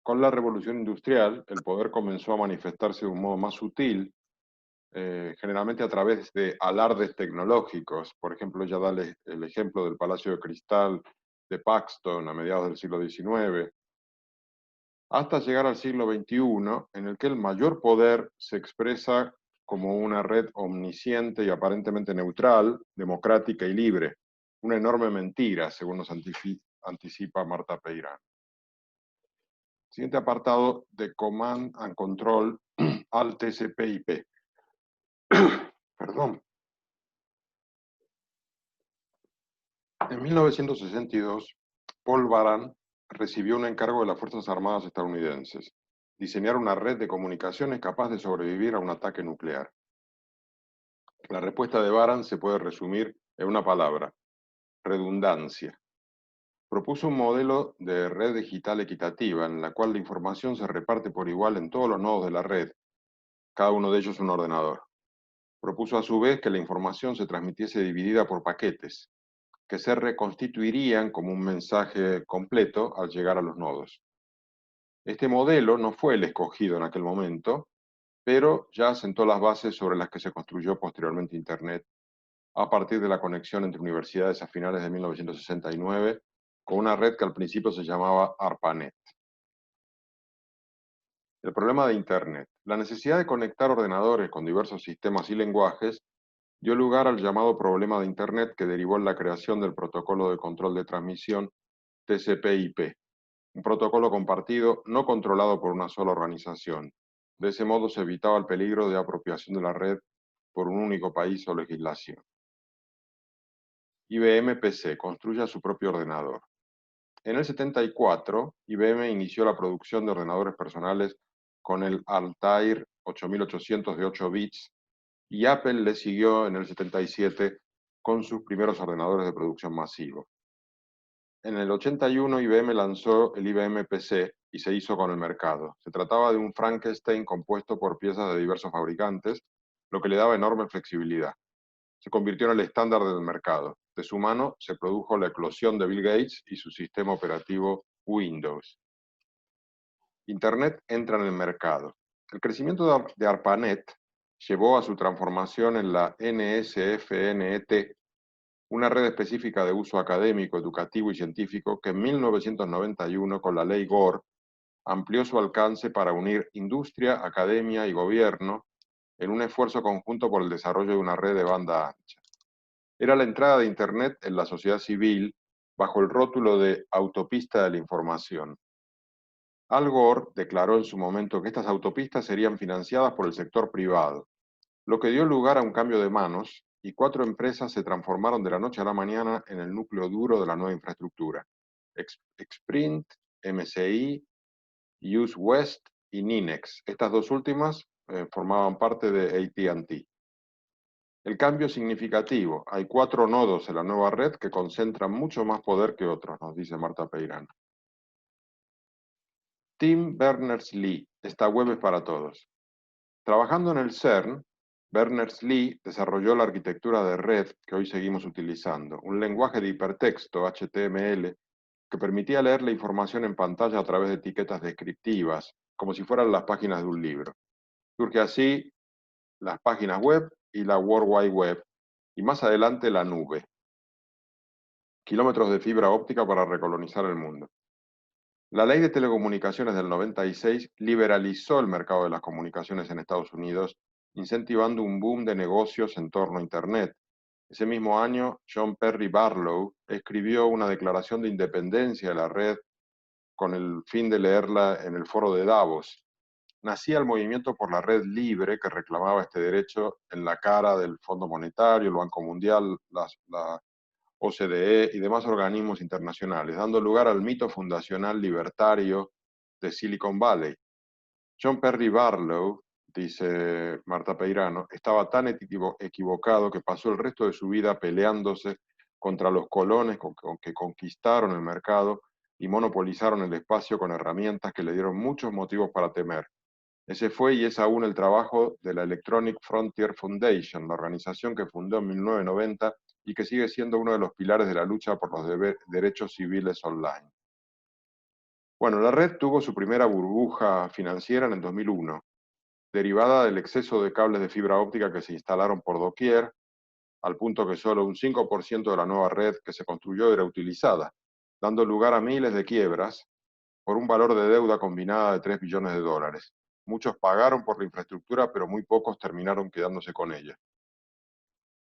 Con la revolución industrial, el poder comenzó a manifestarse de un modo más sutil, generalmente a través de alardes tecnológicos. Por ejemplo, ella da el ejemplo del Palacio de Cristal de Paxton a mediados del siglo XIX, hasta llegar al siglo XXI, en el que el mayor poder se expresa como una red omnisciente y aparentemente neutral, democrática y libre. Una enorme mentira, según nos anticipa Marta Peirano. Siguiente apartado de Command and Control al TCP/IP. Perdón. En 1962, Paul Baran recibió un encargo de las Fuerzas Armadas estadounidenses: diseñar una red de comunicaciones capaz de sobrevivir a un ataque nuclear. La respuesta de Baran se puede resumir en una palabra: redundancia. Propuso un modelo de red digital equitativa en la cual la información se reparte por igual en todos los nodos de la red, cada uno de ellos un ordenador. Propuso a su vez que la información se transmitiese dividida por paquetes, que se reconstituirían como un mensaje completo al llegar a los nodos. Este modelo no fue el escogido en aquel momento, pero ya sentó las bases sobre las que se construyó posteriormente Internet, a partir de la conexión entre universidades a finales de 1969, con una red que al principio se llamaba ARPANET. El problema de Internet. La necesidad de conectar ordenadores con diversos sistemas y lenguajes dio lugar al llamado problema de Internet, que derivó en la creación del protocolo de control de transmisión TCP/IP, un protocolo compartido no controlado por una sola organización. De ese modo se evitaba el peligro de apropiación de la red por un único país o legislación. IBM PC construye su propio ordenador. En el 74, IBM inició la producción de ordenadores personales con el Altair 8800 de 8 bits, y Apple le siguió en el 77 con sus primeros ordenadores de producción masivo. En el 81, IBM lanzó el IBM PC y se hizo con el mercado. Se trataba de un Frankenstein compuesto por piezas de diversos fabricantes, lo que le daba enorme flexibilidad. Se convirtió en el estándar del mercado. De su mano se produjo la eclosión de Bill Gates y su sistema operativo Windows. Internet entra en el mercado. El crecimiento de ARPANET llevó a su transformación en la NSFNet, una red específica de uso académico, educativo y científico que en 1991, con la ley Gore, amplió su alcance para unir industria, academia y gobierno en un esfuerzo conjunto por el desarrollo de una red de banda ancha. Era la entrada de Internet en la sociedad civil bajo el rótulo de autopista de la información. Al Gore declaró en su momento que estas autopistas serían financiadas por el sector privado, lo que dio lugar a un cambio de manos y 4 empresas se transformaron de la noche a la mañana en el núcleo duro de la nueva infraestructura. Sprint, MCI, Use West y Ninex. Estas 2 últimas formaban parte de AT&T. El cambio es significativo. Hay 4 nodos en la nueva red que concentran mucho más poder que otros, nos dice Marta Peirano. Tim Berners-Lee, esta web es para todos. Trabajando en el CERN, Berners-Lee desarrolló la arquitectura de red que hoy seguimos utilizando, un lenguaje de hipertexto, HTML, que permitía leer la información en pantalla a través de etiquetas descriptivas, como si fueran las páginas de un libro. Surge así las páginas web y la World Wide Web, y más adelante la nube. Kilómetros de fibra óptica para recolonizar el mundo. La ley de telecomunicaciones del 96 liberalizó el mercado de las comunicaciones en Estados Unidos, incentivando un boom de negocios en torno a Internet. Ese mismo año, John Perry Barlow escribió una declaración de independencia de la red con el fin de leerla en el foro de Davos. Nacía el movimiento por la red libre que reclamaba este derecho en la cara del Fondo Monetario, el Banco Mundial, la OCDE y demás organismos internacionales, dando lugar al mito fundacional libertario de Silicon Valley. John Perry Barlow, dice Marta Peirano, estaba tan equivocado que pasó el resto de su vida peleándose contra los colones que conquistaron el mercado y monopolizaron el espacio con herramientas que le dieron muchos motivos para temer. Ese fue y es aún el trabajo de la Electronic Frontier Foundation, la organización que fundó en 1990 y que sigue siendo uno de los pilares de la lucha por los derechos civiles online. Bueno, la red tuvo su primera burbuja financiera en el 2001, derivada del exceso de cables de fibra óptica que se instalaron por doquier, al punto que solo un 5% de la nueva red que se construyó era utilizada, dando lugar a miles de quiebras por un valor de deuda combinada de $3 billones. Muchos pagaron por la infraestructura, pero muy pocos terminaron quedándose con ella.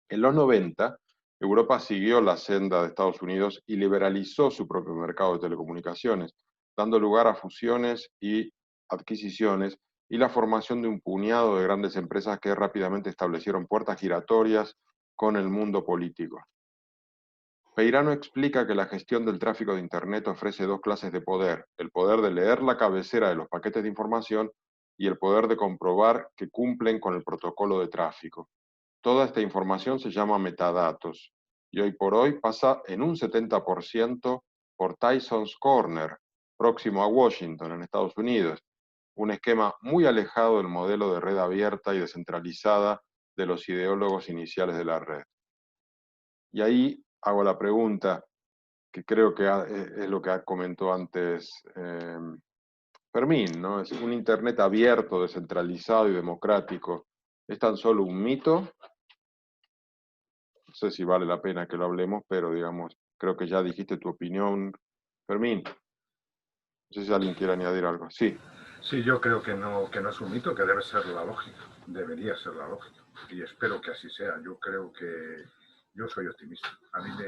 En los 90, Europa siguió la senda de Estados Unidos y liberalizó su propio mercado de telecomunicaciones, dando lugar a fusiones y adquisiciones y la formación de un puñado de grandes empresas que rápidamente establecieron puertas giratorias con el mundo político. Peirano explica que la gestión del tráfico de Internet ofrece 2 clases de poder: el poder de leer la cabecera de los paquetes de información y el poder de comprobar que cumplen con el protocolo de tráfico. Toda esta información se llama metadatos, y hoy por hoy pasa en un 70% por Tysons Corner, próximo a Washington, en Estados Unidos, un esquema muy alejado del modelo de red abierta y descentralizada de los ideólogos iniciales de la red. Y ahí hago la pregunta, que creo que es lo que comentó antes Fermín, ¿no? Es un Internet abierto, descentralizado y democrático. ¿Es tan solo un mito? No sé si vale la pena que lo hablemos, pero digamos, creo que ya dijiste tu opinión. Fermín, no sé si alguien quiere añadir algo. Sí. Sí, yo creo que no es un mito, que debe ser la lógica, debería ser la lógica, y espero que así sea. Yo creo que yo soy optimista.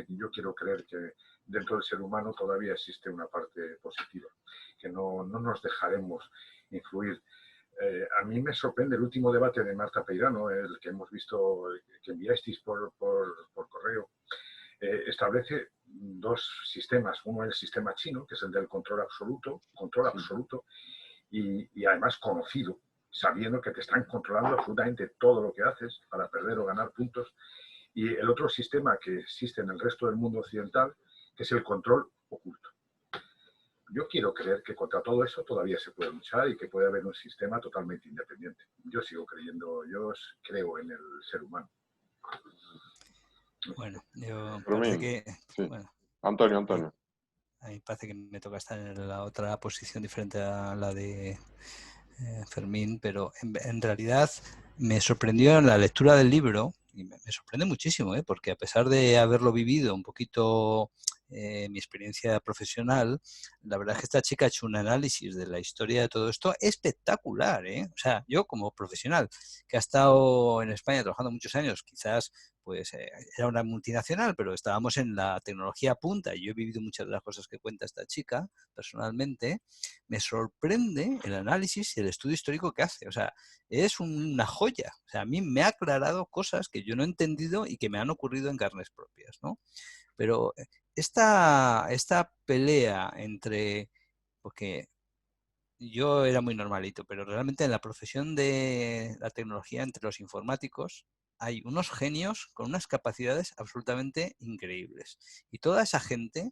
Yo quiero creer que dentro del ser humano todavía existe una parte positiva, que no nos dejaremos influir. A mí me sorprende el último debate de Marta Peirano, el que hemos visto, que enviasteis por correo. Establece 2 sistemas. Uno es el sistema chino, que es el del control absoluto, y además conocido, sabiendo que te están controlando absolutamente todo lo que haces para perder o ganar puntos. Y el otro sistema que existe en el resto del mundo occidental, que es el control oculto. Yo quiero creer que contra todo eso todavía se puede luchar y que puede haber un sistema totalmente independiente. Yo sigo creyendo, yo creo en el ser humano. Bueno, yo parece que... Sí. Bueno, Antonio. A mí parece que me toca estar en la otra posición diferente a la de Fermín, pero en realidad me sorprendió en la lectura del libro, y me sorprende muchísimo, porque a pesar de haberlo vivido un poquito mi experiencia profesional, la verdad es que esta chica ha hecho un análisis de la historia de todo esto espectacular, O sea, yo como profesional que ha estado en España trabajando muchos años, quizás pues era una multinacional, pero estábamos en la tecnología punta y yo he vivido muchas de las cosas que cuenta esta chica personalmente. Me sorprende el análisis y el estudio histórico que hace. O sea, es una joya. O sea, a mí me ha aclarado cosas que yo no he entendido y que me han ocurrido en carnes propias, ¿no? Pero esta pelea entre... Porque yo era muy normalito, pero realmente en la profesión de la tecnología, entre los informáticos, hay unos genios con unas capacidades absolutamente increíbles. Y toda esa gente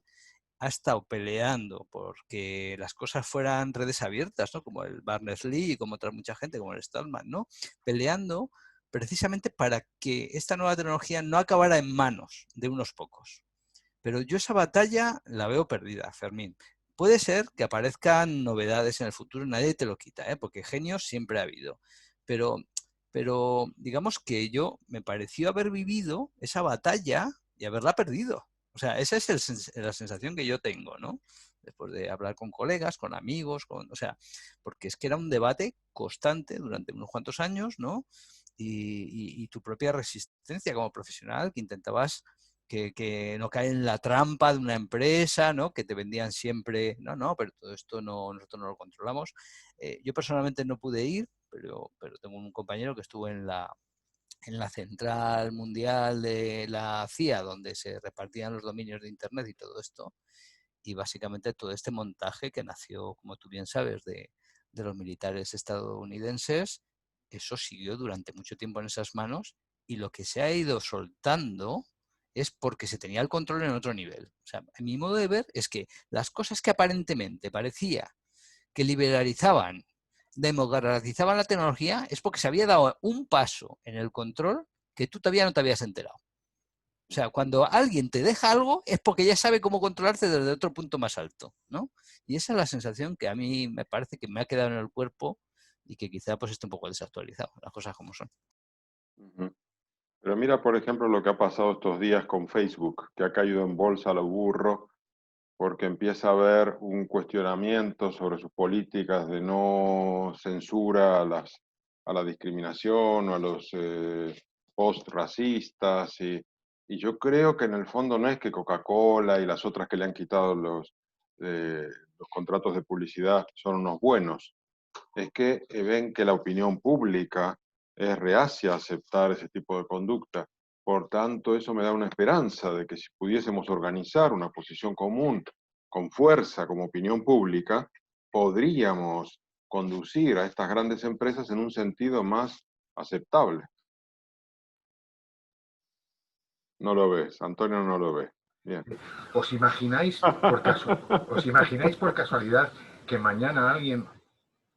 ha estado peleando porque las cosas fueran redes abiertas, ¿no? Como el Berners-Lee y como otra mucha gente, como el Stallman, ¿no? Peleando precisamente para que esta nueva tecnología no acabara en manos de unos pocos. Pero yo esa batalla la veo perdida, Fermín. Puede ser que aparezcan novedades en el futuro, nadie te lo quita, porque genios siempre ha habido. Pero digamos que yo me pareció haber vivido esa batalla y haberla perdido. O sea, esa es la sensación que yo tengo, ¿no? Después de hablar con colegas, con amigos, o sea, porque es que era un debate constante durante unos cuantos años, ¿no? Y tu propia resistencia como profesional que intentabas que no cae en la trampa de una empresa, ¿no? Que te vendían siempre, no, pero todo esto nosotros no lo controlamos. Yo personalmente no pude ir, pero tengo un compañero que estuvo en la central mundial de la CIA, donde se repartían los dominios de Internet y todo esto. Y básicamente todo este montaje que nació, como tú bien sabes, de los militares estadounidenses, eso siguió durante mucho tiempo en esas manos y lo que se ha ido soltando es porque se tenía el control en otro nivel. O sea, a mi modo de ver es que las cosas que aparentemente parecía que liberalizaban, democratizaban la tecnología, es porque se había dado un paso en el control que tú todavía no te habías enterado. O sea, cuando alguien te deja algo es porque ya sabe cómo controlarte desde otro punto más alto, ¿no? Y esa es la sensación que a mí me parece que me ha quedado en el cuerpo y que quizá pues esté un poco desactualizado, las cosas como son. Pero mira, por ejemplo, lo que ha pasado estos días con Facebook, que ha caído en bolsa a lo burro, porque empieza a haber un cuestionamiento sobre sus políticas de no censura a la discriminación o a los post racistas. Y yo creo que en el fondo no es que Coca-Cola y las otras que le han quitado los contratos de publicidad son unos buenos, es que ven que la opinión pública es reacia a aceptar ese tipo de conducta. Por tanto, eso me da una esperanza de que si pudiésemos organizar una posición común con fuerza como opinión pública, podríamos conducir a estas grandes empresas en un sentido más aceptable. No lo ves, Antonio no lo ve. Bien. ¿Os imagináis por casualidad que mañana alguien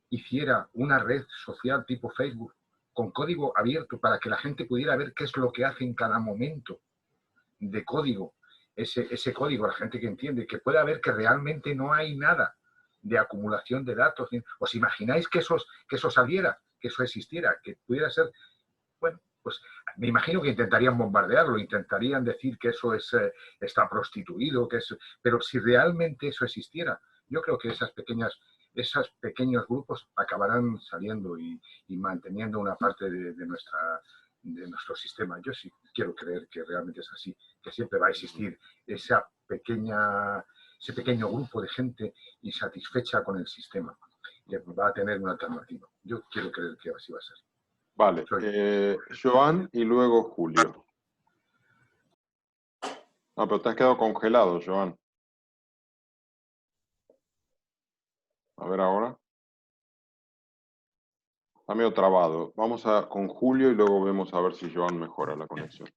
hiciera una red social tipo Facebook con código abierto para que la gente pudiera ver qué es lo que hace en cada momento de código? Ese código, la gente que entiende, que pueda ver que realmente no hay nada de acumulación de datos. ¿Os imagináis que eso saliera, que eso existiera, que pudiera ser? Bueno, pues me imagino que intentarían bombardearlo, intentarían decir que eso está prostituido, pero si realmente eso existiera, yo creo que esos pequeños grupos acabarán saliendo y manteniendo una parte de nuestro sistema. Yo sí quiero creer que realmente es así, que siempre va a existir ese pequeño grupo de gente insatisfecha con el sistema, que va a tener una alternativa. Yo quiero creer que así va a ser. Vale, Joan y luego Julio. No, pero te has quedado congelado, Joan. A ver ahora. Está medio trabado. Vamos con Julio y luego vemos a ver si Joan mejora la conexión.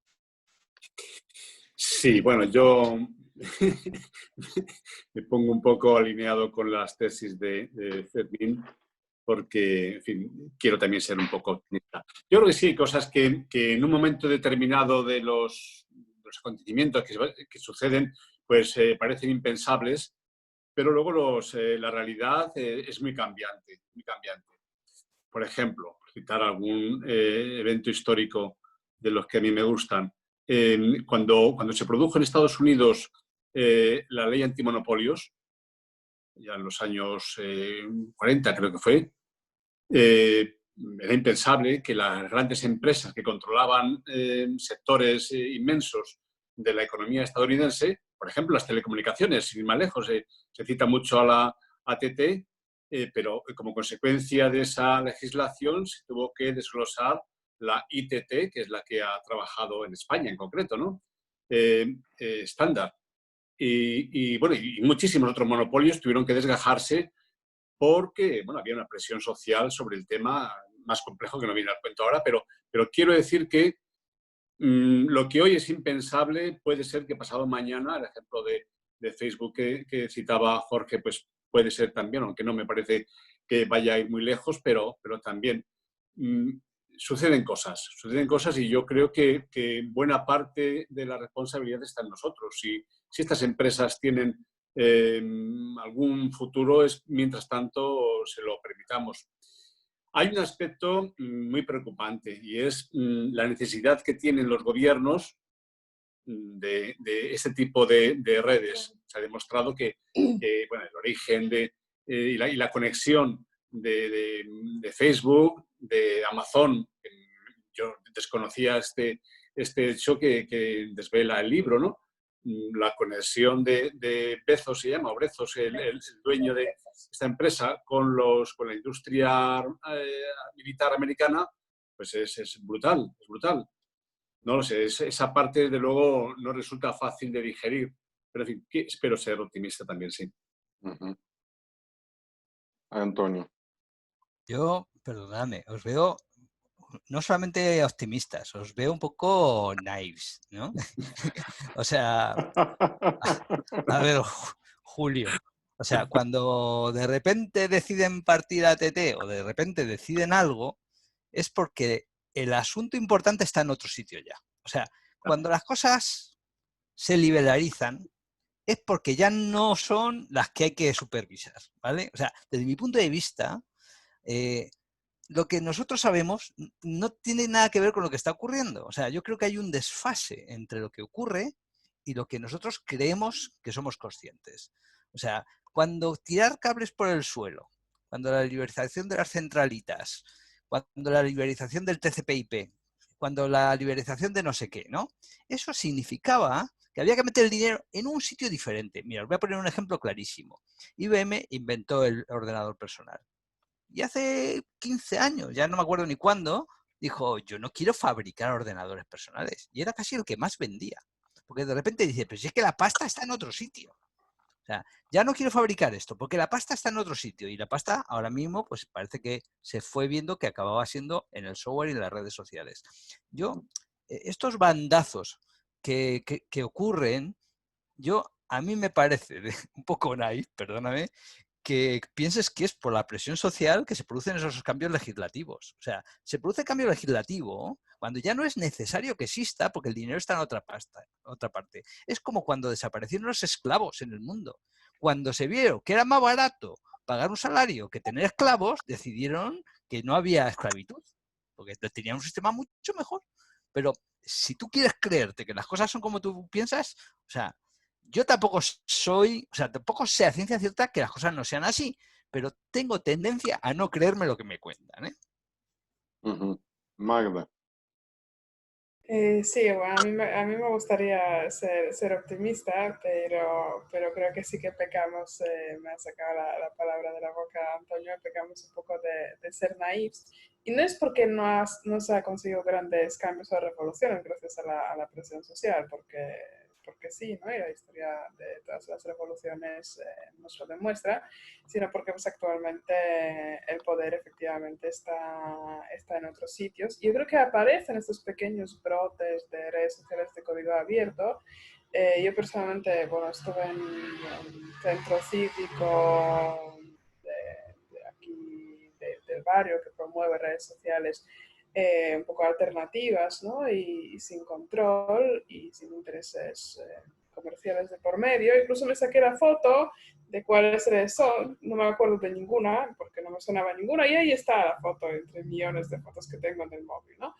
Sí, bueno, yo me pongo un poco alineado con las tesis de Fermín, porque, en fin, quiero también ser un poco optimista. Yo creo que sí, hay cosas que en un momento determinado de los acontecimientos que suceden, pues parecen impensables, pero luego la realidad es muy cambiante, muy cambiante. Por ejemplo, citar algún evento histórico los que a mí me gustan. Cuando se produjo en Estados Unidos la ley antimonopolios, ya en los años 40 creo que fue, era impensable que las grandes empresas que controlaban sectores inmensos de la economía estadounidense, por ejemplo, las telecomunicaciones, sin ir más lejos, se cita mucho a la AT&T, pero como consecuencia de esa legislación se tuvo que desglosar la ITT, que es la que ha trabajado en España en concreto, ¿no? Estándar. Y muchísimos otros monopolios tuvieron que desgajarse porque había una presión social sobre el tema más complejo que no viene al cuento ahora, pero quiero decir que lo que hoy es impensable puede ser que pasado mañana, el ejemplo de Facebook que citaba Jorge, pues puede ser también, aunque no me parece que vaya a ir muy lejos, pero también suceden cosas y yo creo que buena parte de la responsabilidad está en nosotros. Si estas empresas tienen algún futuro, es mientras tanto se lo permitamos. Hay un aspecto muy preocupante y es la necesidad que tienen los gobiernos de este tipo de redes. Se ha demostrado que el origen y la conexión de Facebook, de Amazon, yo desconocía este hecho que desvela el libro, ¿no? La conexión de Bezos, se llama, o Bezos, el dueño de esta empresa, con la industria militar americana, pues es brutal, es brutal. No lo sé, esa parte, desde luego, no resulta fácil de digerir, pero en fin, espero ser optimista también, sí. Antonio. Yo, perdonadme, os veo no solamente optimistas, os veo un poco naives, ¿no? O sea, a ver, Julio, o sea, cuando de repente deciden partir a TT o de repente deciden algo, es porque el asunto importante está en otro sitio ya. O sea, cuando las cosas se liberalizan, es porque ya no son las que hay que supervisar, ¿vale? O sea, desde mi punto de vista, lo que nosotros sabemos no tiene nada que ver con lo que está ocurriendo. O sea, yo creo que hay un desfase entre lo que ocurre y lo que nosotros creemos que somos conscientes. O sea, cuando tirar cables por el suelo, cuando la liberalización de las centralitas, cuando la liberalización del TCP/IP, cuando la liberalización de no sé qué, ¿no? Eso significaba que había que meter el dinero en un sitio diferente. Mira, os voy a poner un ejemplo clarísimo. IBM inventó el ordenador personal. Y hace 15 años, ya no me acuerdo ni cuándo, dijo, yo no quiero fabricar ordenadores personales. Y era casi el que más vendía. Porque de repente dice, pero si es que la pasta está en otro sitio. O sea, ya no quiero fabricar esto, porque la pasta está en otro sitio. Y la pasta ahora mismo, pues parece que se fue viendo que acababa siendo en el software y en las redes sociales. Estos bandazos que ocurren, a mí me parece un poco naif, perdóname, que pienses que es por la presión social que se producen esos cambios legislativos. O sea, se produce cambio legislativo cuando ya no es necesario que exista porque el dinero está en otra parte. Es como cuando desaparecieron los esclavos en el mundo. Cuando se vieron que era más barato pagar un salario que tener esclavos, decidieron que no había esclavitud, porque tenían un sistema mucho mejor. Pero si tú quieres creerte que las cosas son como tú piensas, o sea, yo tampoco tampoco sé a ciencia cierta que las cosas no sean así, pero tengo tendencia a no creerme lo que me cuentan, ¿eh? Magda. Sí, bueno, a mí me gustaría ser optimista, pero creo que sí que pecamos, me ha sacado la palabra de la boca Antonio, pecamos un poco de ser naifs. Y no es porque no se ha conseguido grandes cambios o revoluciones gracias a la presión social, porque sí, ¿no? Y la historia de todas las revoluciones nos lo demuestra, sino porque pues, actualmente el poder efectivamente está en otros sitios. Y yo creo que aparecen estos pequeños brotes de redes sociales de código abierto. Yo personalmente, bueno, estuve en un centro cívico de aquí, del barrio, que promueve redes sociales un poco alternativas, ¿no? Y sin control y sin intereses comerciales de por medio. Incluso me saqué la foto de cuáles redes son, no me acuerdo de ninguna, porque no me sonaba ninguna, y ahí está la foto entre millones de fotos que tengo en el móvil, ¿no?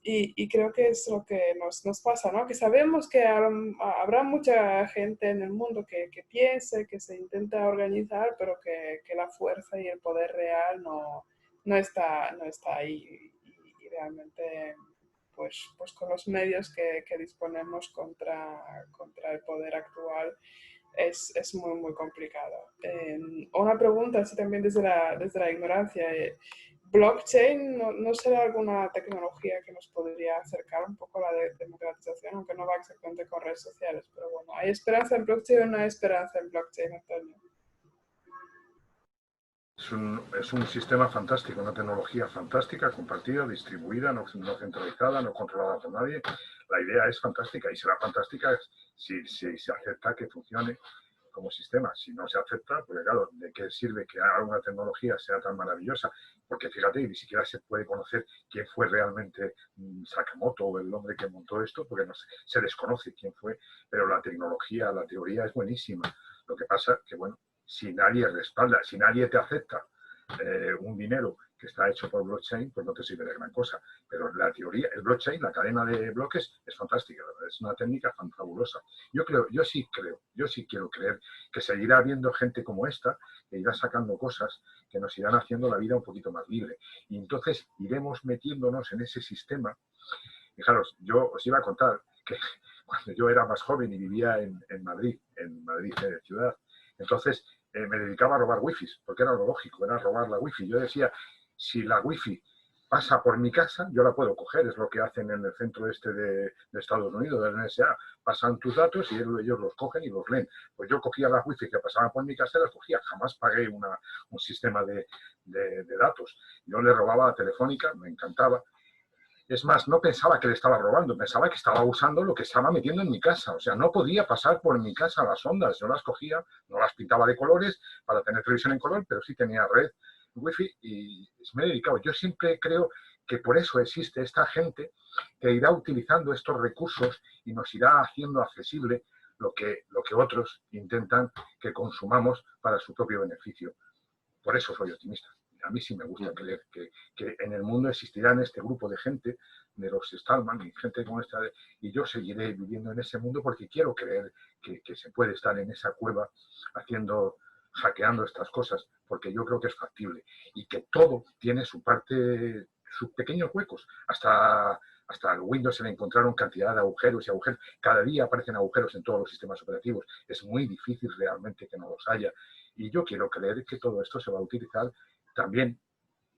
Y creo que es lo que nos pasa, ¿no? Que sabemos que habrá mucha gente en el mundo que piense, que se intenta organizar, pero que la fuerza y el poder real no está ahí. Y realmente, pues con los medios que disponemos contra el poder actual, es muy, muy complicado. Una pregunta, así también desde la ignorancia. ¿Blockchain no será alguna tecnología que nos podría acercar un poco a la democratización, aunque no va exactamente con redes sociales? Pero bueno, ¿hay esperanza en blockchain o no hay esperanza en blockchain, Antonio? Es un sistema fantástico, una tecnología fantástica, compartida, distribuida, no centralizada, no controlada por nadie. La idea es fantástica y será fantástica si se acepta que funcione como sistema. Si no se acepta, pues claro, ¿de qué sirve que alguna tecnología sea tan maravillosa? Porque fíjate, ni siquiera se puede conocer quién fue realmente Sakamoto o el hombre que montó esto, porque no se desconoce quién fue, pero la tecnología, la teoría es buenísima. Lo que pasa que, bueno, si nadie respalda, si nadie te acepta un dinero que está hecho por blockchain, pues no te sirve de gran cosa. Pero la teoría, el blockchain, la cadena de bloques, es fantástica, es una técnica fabulosa. Yo sí quiero creer que seguirá habiendo gente como esta, que irá sacando cosas que nos irán haciendo la vida un poquito más libre. Y entonces iremos metiéndonos en ese sistema. Fijaros, yo os iba a contar que cuando yo era más joven y vivía en Madrid ciudad, entonces me dedicaba a robar wifis, porque era lo lógico, era robar la wifi. Yo decía, si la wifi pasa por mi casa, yo la puedo coger, es lo que hacen en el centro este de Estados Unidos, del NSA, pasan tus datos y ellos los cogen y los leen. Pues yo cogía las wifi que pasaban por mi casa y las cogía, jamás pagué un sistema de datos. Yo le robaba a Telefónica, me encantaba. Es más, no pensaba que le estaba robando, pensaba que estaba usando lo que estaba metiendo en mi casa. O sea, no podía pasar por mi casa las ondas. Yo las cogía, no las pintaba de colores para tener televisión en color, pero sí tenía red wifi y me he dedicado. Yo siempre creo que por eso existe esta gente que irá utilizando estos recursos y nos irá haciendo accesible lo que otros intentan que consumamos para su propio beneficio. Por eso soy optimista. A mí sí me gusta creer que en el mundo existirán este grupo de gente, de los Stallman y gente como esta, y yo seguiré viviendo en ese mundo porque quiero creer que se puede estar en esa cueva hackeando estas cosas, porque yo creo que es factible y que todo tiene su parte, sus pequeños huecos. Hasta el Windows se le encontraron cantidad de agujeros y agujeros. Cada día aparecen agujeros en todos los sistemas operativos. Es muy difícil realmente que no los haya. Y yo quiero creer que todo esto se va a utilizar también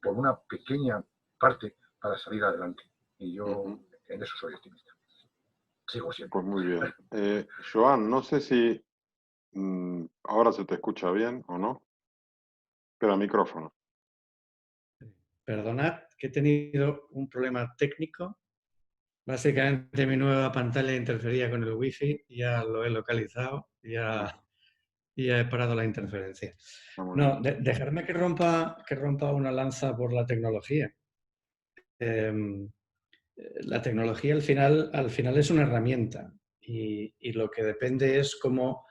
por una pequeña parte para salir adelante. Y yo en eso soy optimista. Sigo siendo. Pues muy bien. Joan, no sé si ahora se te escucha bien o no. Espera, micrófono. Perdonad que he tenido un problema técnico. Básicamente mi nueva pantalla interfería con el wifi, ya lo he localizado, ya he parado la interferencia. No, dejarme que rompa una lanza por la tecnología. La tecnología al final es una herramienta y lo que depende es cómo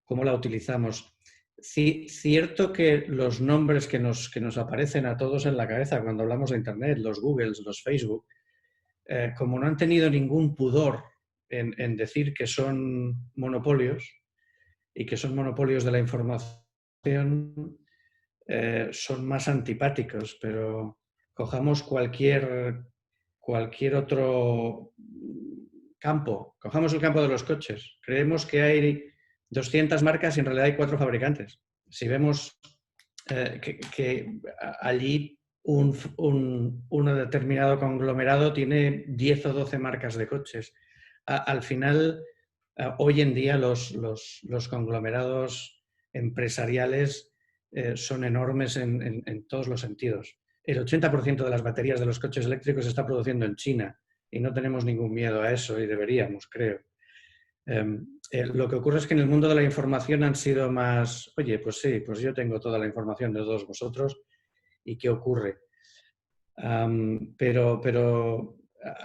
la utilizamos. Cierto que los nombres que nos aparecen a todos en la cabeza cuando hablamos de Internet, los Googles, los Facebook, como no han tenido ningún pudor en decir que son monopolios y que son monopolios de la información, son más antipáticos, pero cojamos cualquier otro campo. Cojamos el campo de los coches. Creemos que hay 200 marcas y en realidad hay 4 fabricantes. Si vemos que allí un determinado conglomerado tiene 10 o 12 marcas de coches. Al final, hoy en día los conglomerados empresariales son enormes en todos los sentidos. El 80% de las baterías de los coches eléctricos se está produciendo en China y no tenemos ningún miedo a eso y deberíamos, creo. Lo que ocurre es que en el mundo de la información han sido más, oye, pues sí, pues yo tengo toda la información de todos vosotros y qué ocurre. Pero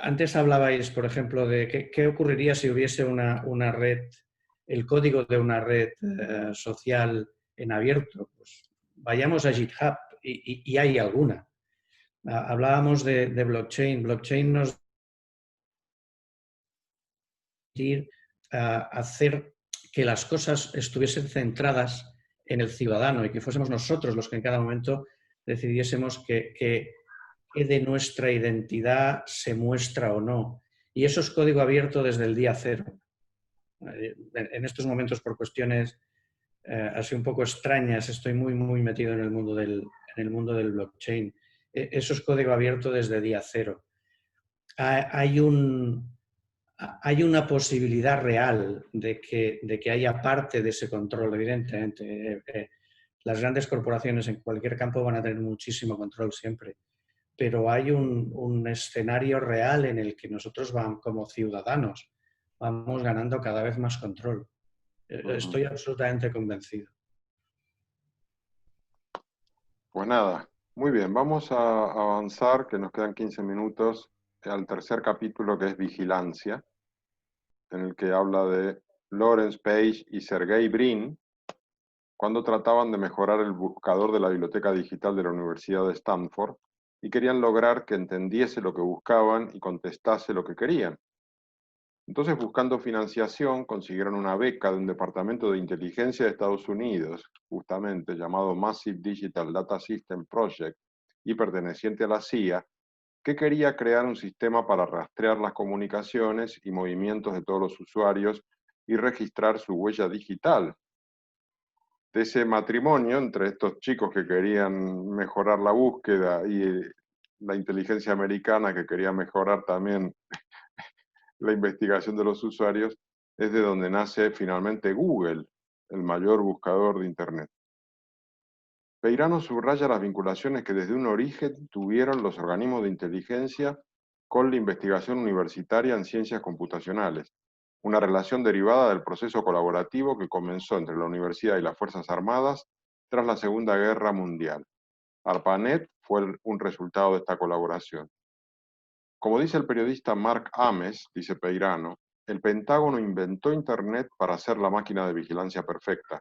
antes hablabais, por ejemplo, de qué ocurriría si hubiese una red, el código de una red social en abierto. Pues vayamos a GitHub y hay alguna. Hablábamos de blockchain. Blockchain nos permitir hacer que las cosas estuviesen centradas en el ciudadano y que fuésemos nosotros los que en cada momento decidiésemos que de nuestra identidad se muestra o no. Y eso es código abierto desde el día cero. En estos momentos, por cuestiones así un poco extrañas, estoy muy metido en el mundo del blockchain. Eso es código abierto desde día cero. Hay una posibilidad real de que haya parte de ese control, evidentemente. Las grandes corporaciones en cualquier campo van a tener muchísimo control siempre, pero hay un escenario real en el que nosotros como ciudadanos vamos ganando cada vez más control. Estoy absolutamente convencido. Pues nada, muy bien, vamos a avanzar, que nos quedan 15 minutos, al tercer capítulo, que es vigilancia, en el que habla de Lawrence Page y Sergey Brin, cuando trataban de mejorar el buscador de la biblioteca digital de la Universidad de Stanford y querían lograr que entendiese lo que buscaban y contestase lo que querían. Entonces, buscando financiación, consiguieron una beca de un departamento de inteligencia de Estados Unidos, justamente llamado Massive Digital Data System Project, y perteneciente a la CIA, que quería crear un sistema para rastrear las comunicaciones y movimientos de todos los usuarios y registrar su huella digital. De ese matrimonio entre estos chicos que querían mejorar la búsqueda y la inteligencia americana que quería mejorar también la investigación de los usuarios, es de donde nace finalmente Google, el mayor buscador de Internet. Peirano subraya las vinculaciones que desde un origen tuvieron los organismos de inteligencia con la investigación universitaria en ciencias computacionales, una relación derivada del proceso colaborativo que comenzó entre la universidad y las Fuerzas Armadas tras la Segunda Guerra Mundial. ARPANET fue un resultado de esta colaboración. Como dice el periodista Mark Ames, dice Peirano, el Pentágono inventó Internet para hacer la máquina de vigilancia perfecta.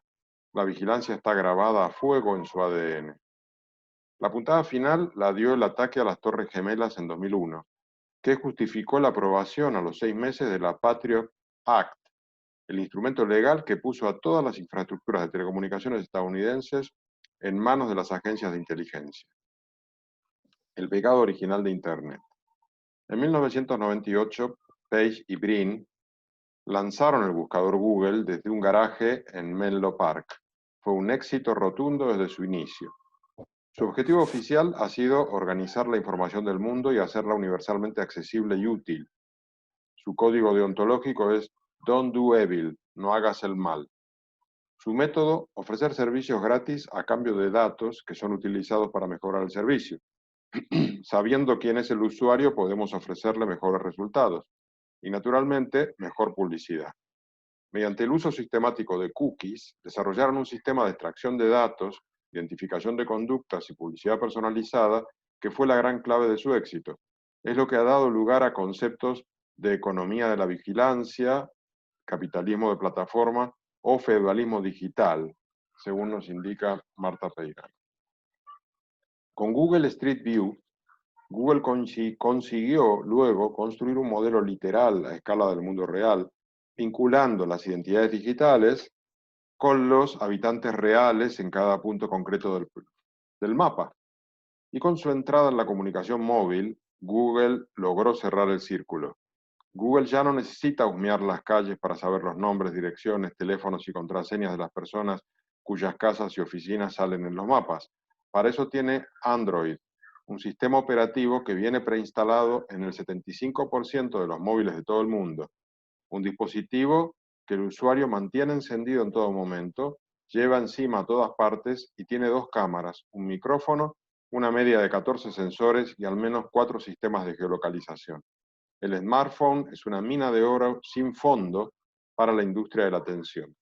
La vigilancia está grabada a fuego en su ADN. La puntada final la dio el ataque a las Torres Gemelas en 2001, que justificó la aprobación a los 6 meses de la Patriot Act, el instrumento legal que puso a todas las infraestructuras de telecomunicaciones estadounidenses en manos de las agencias de inteligencia. El pecado original de Internet. En 1998, Page y Brin lanzaron el buscador Google desde un garaje en Menlo Park. Fue un éxito rotundo desde su inicio. Su objetivo oficial ha sido organizar la información del mundo y hacerla universalmente accesible y útil. Su código deontológico es Don't do evil, no hagas el mal. Su método, ofrecer servicios gratis a cambio de datos que son utilizados para mejorar el servicio. Sabiendo quién es el usuario, podemos ofrecerle mejores resultados y, naturalmente, mejor publicidad. Mediante el uso sistemático de cookies, desarrollaron un sistema de extracción de datos, identificación de conductas y publicidad personalizada que fue la gran clave de su éxito. Es lo que ha dado lugar a conceptos de economía de la vigilancia, capitalismo de plataforma o feudalismo digital, según nos indica Marta Peirano. Con Google Street View, Google consiguió luego construir un modelo literal a escala del mundo real, vinculando las identidades digitales con los habitantes reales en cada punto concreto del mapa. Y con su entrada en la comunicación móvil, Google logró cerrar el círculo. Google ya no necesita husmear las calles para saber los nombres, direcciones, teléfonos y contraseñas de las personas cuyas casas y oficinas salen en los mapas. Para eso tiene Android, un sistema operativo que viene preinstalado en el 75% de los móviles de todo el mundo. Un dispositivo que el usuario mantiene encendido en todo momento, lleva encima a todas partes y tiene 2 cámaras, un micrófono, una media de 14 sensores y al menos 4 sistemas de geolocalización. El smartphone es una mina de oro sin fondo para la industria de la atención.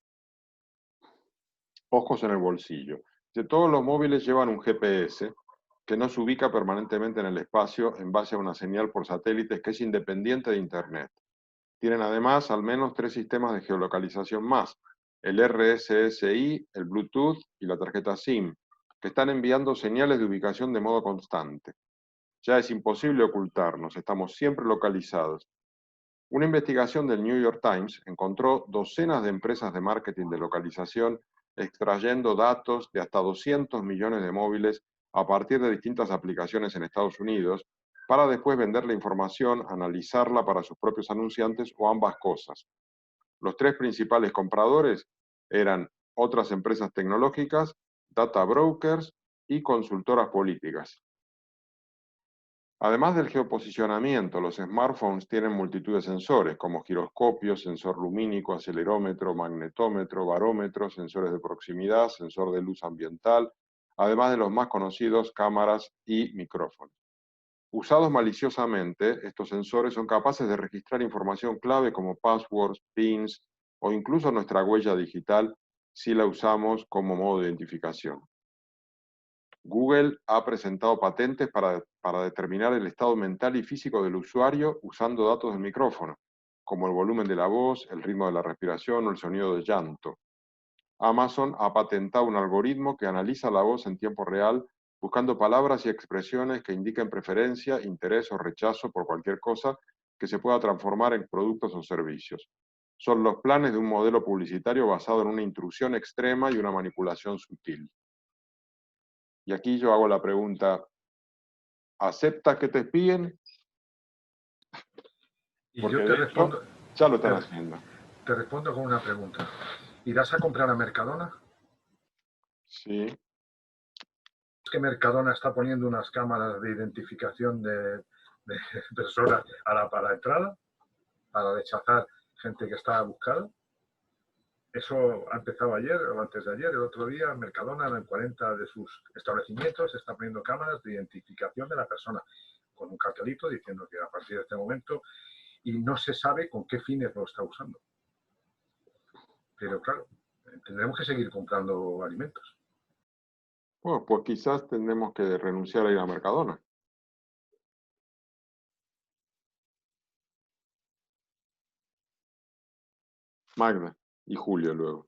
Ojos en el bolsillo. Todos los móviles llevan un GPS que nos ubica permanentemente en el espacio en base a una señal por satélites que es independiente de Internet. Tienen además al menos 3 sistemas de geolocalización más, el RSSI, el Bluetooth y la tarjeta SIM, que están enviando señales de ubicación de modo constante. Ya es imposible ocultarnos, estamos siempre localizados. Una investigación del New York Times encontró docenas de empresas de marketing de localización extrayendo datos de hasta 200 millones de móviles a partir de distintas aplicaciones en Estados Unidos, para después vender la información, analizarla para sus propios anunciantes o ambas cosas. Los tres principales compradores eran otras empresas tecnológicas, data brokers y consultoras políticas. Además del geoposicionamiento, los smartphones tienen multitud de sensores, como giroscopio, sensor lumínico, acelerómetro, magnetómetro, barómetro, sensores de proximidad, sensor de luz ambiental, además de los más conocidos, cámaras y micrófonos. Usados maliciosamente, estos sensores son capaces de registrar información clave como passwords, pins o incluso nuestra huella digital si la usamos como modo de identificación. Google ha presentado patentes para determinar el estado mental y físico del usuario usando datos del micrófono, como el volumen de la voz, el ritmo de la respiración o el sonido de llanto. Amazon ha patentado un algoritmo que analiza la voz en tiempo real, buscando palabras y expresiones que indiquen preferencia, interés o rechazo por cualquier cosa que se pueda transformar en productos o servicios. Son los planes de un modelo publicitario basado en una intrusión extrema y una manipulación sutil. Y aquí yo hago la pregunta, ¿aceptas que te espíen? Y Porque yo te respondo, ya lo están haciendo. Te respondo con una pregunta. ¿Irás a comprar a Mercadona? Sí. Es que Mercadona está poniendo unas cámaras de identificación de personas para la entrada, para rechazar gente que está buscada. Eso ha empezado ayer o antes de ayer. El otro día Mercadona en 40 de sus establecimientos está poniendo cámaras de identificación de la persona con un cartelito diciendo que a partir de este momento, y no se sabe con qué fines lo está usando. Pero claro, tendremos que seguir comprando alimentos. Bueno, pues quizás tendremos que renunciar a ir a Mercadona. Magda y Julio luego.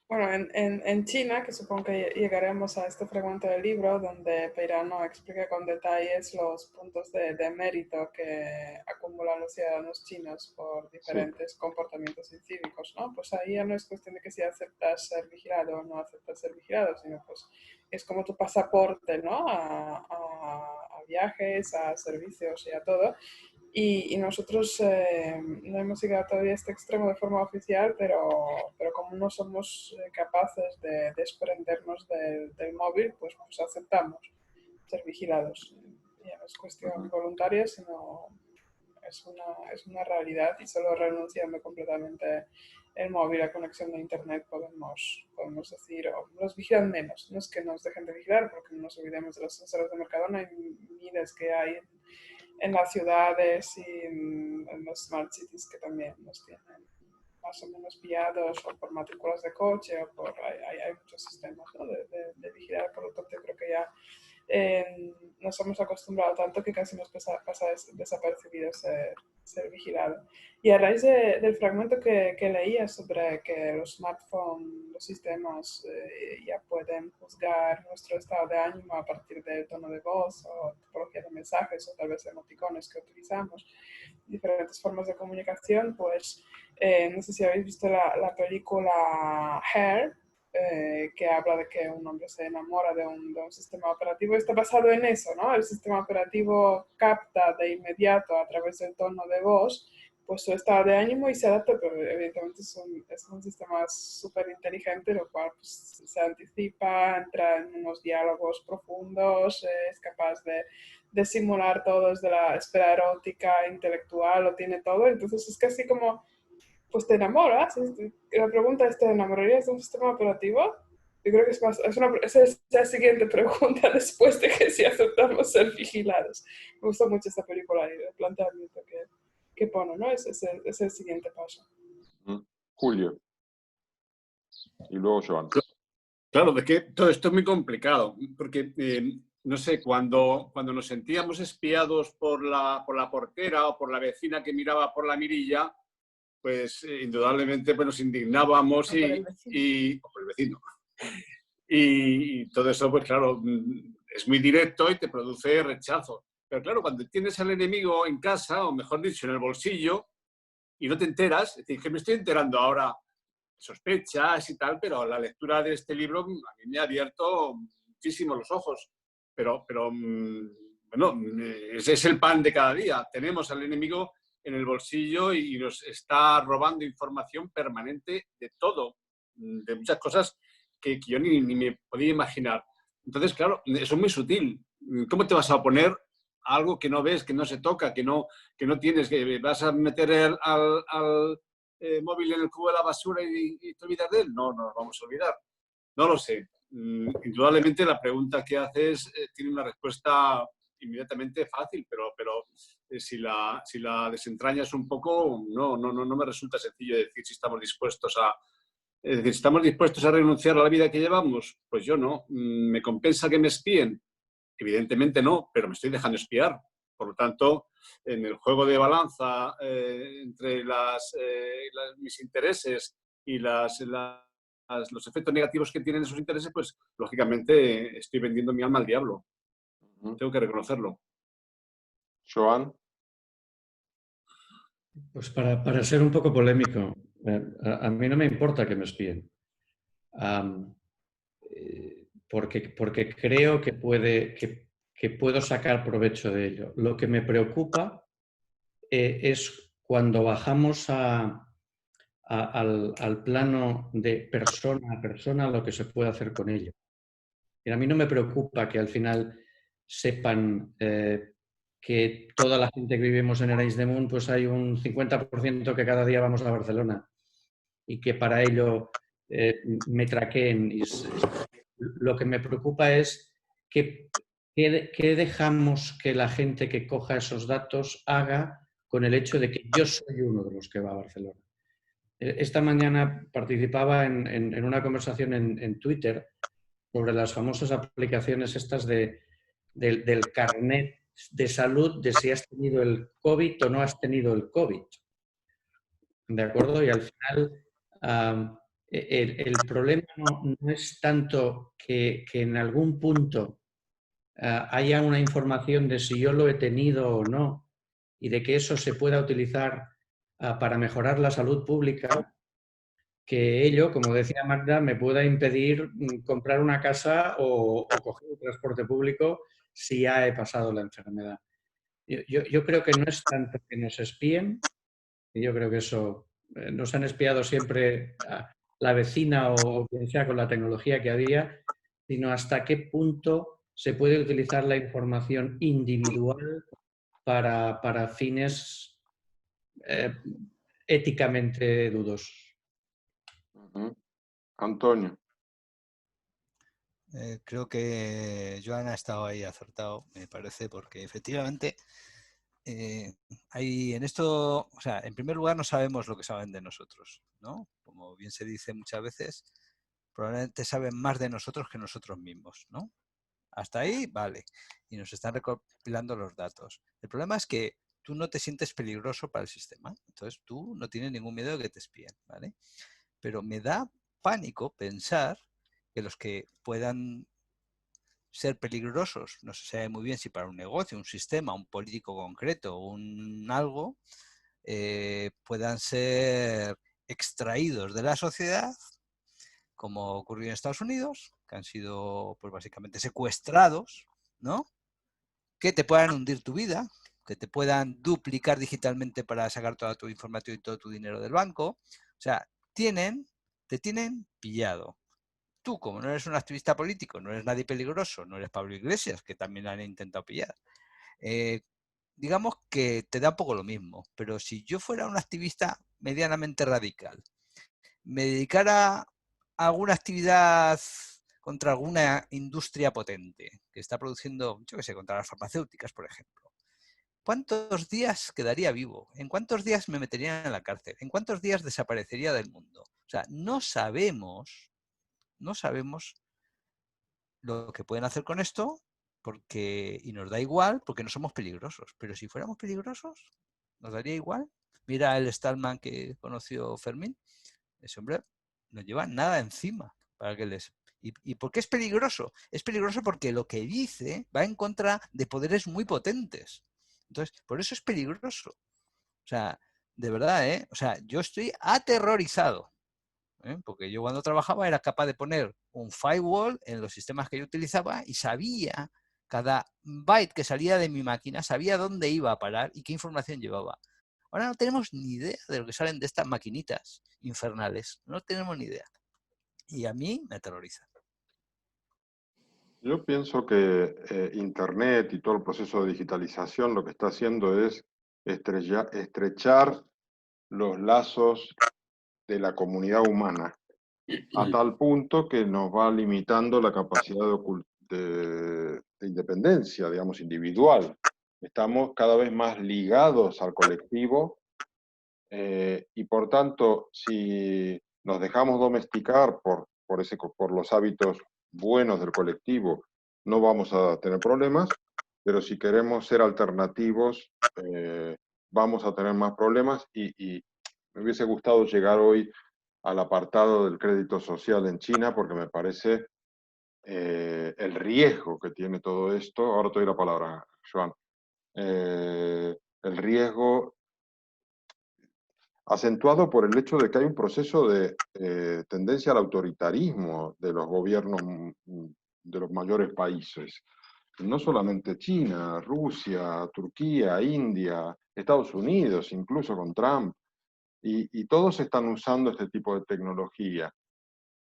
Bueno, en China, que supongo que llegaremos a este fragmento del libro, donde Peirano explica con detalles los puntos de mérito que acumulan los ciudadanos chinos por diferentes comportamientos incívicos, ¿no? Pues ahí ya no es cuestión de que si aceptas ser vigilado o no aceptas ser vigilado, sino pues es como tu pasaporte, ¿no? A viajes, a servicios y a todo. Y nosotros no hemos llegado todavía a este extremo de forma oficial, pero como no somos capaces de desprendernos del móvil, pues aceptamos ser vigilados. Ya no es cuestión voluntaria, sino es una realidad, y solo renunciando completamente el móvil a conexión de internet podemos decir, o nos vigilan menos. No es que nos dejen de vigilar, porque no nos olvidemos de los sensores de Mercadona y miles que hay en las ciudades y en los smart cities, que también nos tienen más o menos pillados, o por matrículas de coche, o por hay muchos sistemas, ¿no? de vigilar. Por lo tanto, yo creo que ya nos hemos acostumbrado tanto que casi nos pasa desapercibido ser vigilado. Y a raíz del fragmento que leía sobre que los smartphones, los sistemas ya pueden juzgar nuestro estado de ánimo a partir del tono de voz o tipología de mensajes, o tal vez emoticones que utilizamos, diferentes formas de comunicación, pues no sé si habéis visto la película Hair, que habla de que un hombre se enamora de un sistema operativo. Está basado en eso, ¿no? El sistema operativo capta de inmediato a través del tono de voz pues su estado de ánimo y se adapta, pero evidentemente es un sistema súper inteligente, lo cual pues, se anticipa, entra en unos diálogos profundos, es capaz de simular todo desde la esfera erótica, intelectual, lo tiene todo. Entonces es casi como, pues te enamoras. La pregunta es, ¿te enamorarías de un sistema operativo? Yo creo que esa es la siguiente pregunta después de que si aceptamos ser vigilados. Me gustó mucho esta película y el planteamiento que pone, ¿no? Es el siguiente paso. Julio. Y luego Joan. Claro, es que todo esto es muy complicado, porque, no sé, cuando nos sentíamos espiados por la portera o por la vecina que miraba por la mirilla, pues indudablemente pues, nos indignábamos o por el vecino. Y todo eso, pues claro, es muy directo y te produce rechazo. Pero claro, cuando tienes al enemigo en casa, o mejor dicho, en el bolsillo, y no te enteras. Es decir, que me estoy enterando ahora, sospechas y tal, pero la lectura de este libro a mí me ha abierto muchísimo los ojos. Pero bueno, ese es el pan de cada día. Tenemos al enemigo en el bolsillo y nos está robando información permanente de todo, de muchas cosas que yo ni me podía imaginar. Entonces, claro, eso es muy sutil. ¿Cómo te vas a oponer a algo que no ves, que no se toca, que no tienes, que vas a meter al móvil en el cubo de la basura y te olvidas de él? No nos vamos a olvidar. No lo sé. Indudablemente la pregunta que haces tiene una respuesta inmediatamente fácil, pero si la desentrañas un poco, no me resulta sencillo decir si estamos dispuestos a... Es decir, ¿estamos dispuestos a renunciar a la vida que llevamos? Pues yo no. ¿Me compensa que me espíen? Evidentemente no, pero me estoy dejando espiar. Por lo tanto, en el juego de balanza entre mis intereses y los efectos negativos que tienen esos intereses, pues lógicamente estoy vendiendo mi alma al diablo. Tengo que reconocerlo. Joan. Pues para ser un poco polémico, a mí no me importa que me espíen, porque creo que puedo sacar provecho de ello. Lo que me preocupa es cuando bajamos al plano de persona a persona lo que se puede hacer con ello. Y a mí no me preocupa que al final sepan que toda la gente que vivimos en Arenys de Munt, pues hay un 50% que cada día vamos a Barcelona y que para ello me traqueen. Lo que me preocupa es que dejamos que la gente que coja esos datos haga con el hecho de que yo soy uno de los que va a Barcelona. Esta mañana participaba en una conversación en Twitter sobre las famosas aplicaciones estas del carnet de salud, de si has tenido el COVID o no has tenido el COVID. ¿De acuerdo? Y al final el problema no es tanto que en algún punto haya una información de si yo lo he tenido o no y de que eso se pueda utilizar para mejorar la salud pública, que ello, como decía Magda, me pueda impedir comprar una casa o coger el transporte público si ya he pasado la enfermedad. Yo creo que no es tanto que nos espíen, y yo creo que eso nos han espiado siempre a la vecina o quien sea con la tecnología que había, sino hasta qué punto se puede utilizar la información individual para fines éticamente dudosos. Antonio. Creo que Joan ha estado ahí acertado, me parece, porque efectivamente hay en esto, o sea, en primer lugar no sabemos lo que saben de nosotros, ¿no? Como bien se dice muchas veces, probablemente saben más de nosotros que nosotros mismos, ¿no? Hasta ahí, vale. Y nos están recopilando los datos. El problema es que tú no te sientes peligroso para el sistema, entonces tú no tienes ningún miedo de que te espíen, ¿vale? Pero me da pánico pensar que los que puedan ser peligrosos, no se sabe muy bien si para un negocio, un sistema, un político concreto, un algo, puedan ser extraídos de la sociedad, como ocurrió en Estados Unidos, que han sido pues básicamente secuestrados, ¿no? Que te puedan hundir tu vida, que te puedan duplicar digitalmente para sacar toda tu información y todo tu dinero del banco. O sea, te tienen pillado. Tú, como no eres un activista político, no eres nadie peligroso, no eres Pablo Iglesias, que también han intentado pillar, digamos que te da un poco lo mismo. Pero si yo fuera un activista medianamente radical, me dedicara a alguna actividad contra alguna industria potente que está produciendo, yo qué sé, contra las farmacéuticas, por ejemplo, ¿cuántos días quedaría vivo? ¿En cuántos días me meterían en la cárcel? ¿En cuántos días desaparecería del mundo? O sea, no sabemos lo que pueden hacer con esto y nos da igual porque no somos peligrosos. Pero si fuéramos peligrosos, ¿nos daría igual? Mira el Stallman que conoció Fermín. Ese hombre no lleva nada encima para que les... ¿Y por qué es peligroso? Es peligroso porque lo que dice va en contra de poderes muy potentes. Entonces, por eso es peligroso. O sea, de verdad, ¿eh? O sea, yo estoy aterrorizado, ¿eh? Porque yo cuando trabajaba era capaz de poner un firewall en los sistemas que yo utilizaba y sabía cada byte que salía de mi máquina, sabía dónde iba a parar y qué información llevaba. Ahora no tenemos ni idea de lo que salen de estas maquinitas infernales. No tenemos ni idea. Y a mí me aterroriza. Yo pienso que Internet y todo el proceso de digitalización lo que está haciendo es estrechar los lazos de la comunidad humana a tal punto que nos va limitando la capacidad de independencia, digamos, individual. Estamos cada vez más ligados al colectivo y por tanto, si nos dejamos domesticar por los hábitos buenos del colectivo, no vamos a tener problemas, pero si queremos ser alternativos, vamos a tener más problemas y me hubiese gustado llegar hoy al apartado del crédito social en China porque me parece el riesgo que tiene todo esto. Ahora te doy la palabra, Joan. El riesgo acentuado por el hecho de que hay un proceso de tendencia al autoritarismo de los gobiernos de los mayores países. No solamente China, Rusia, Turquía, India, Estados Unidos, incluso con Trump. Y todos están usando este tipo de tecnología.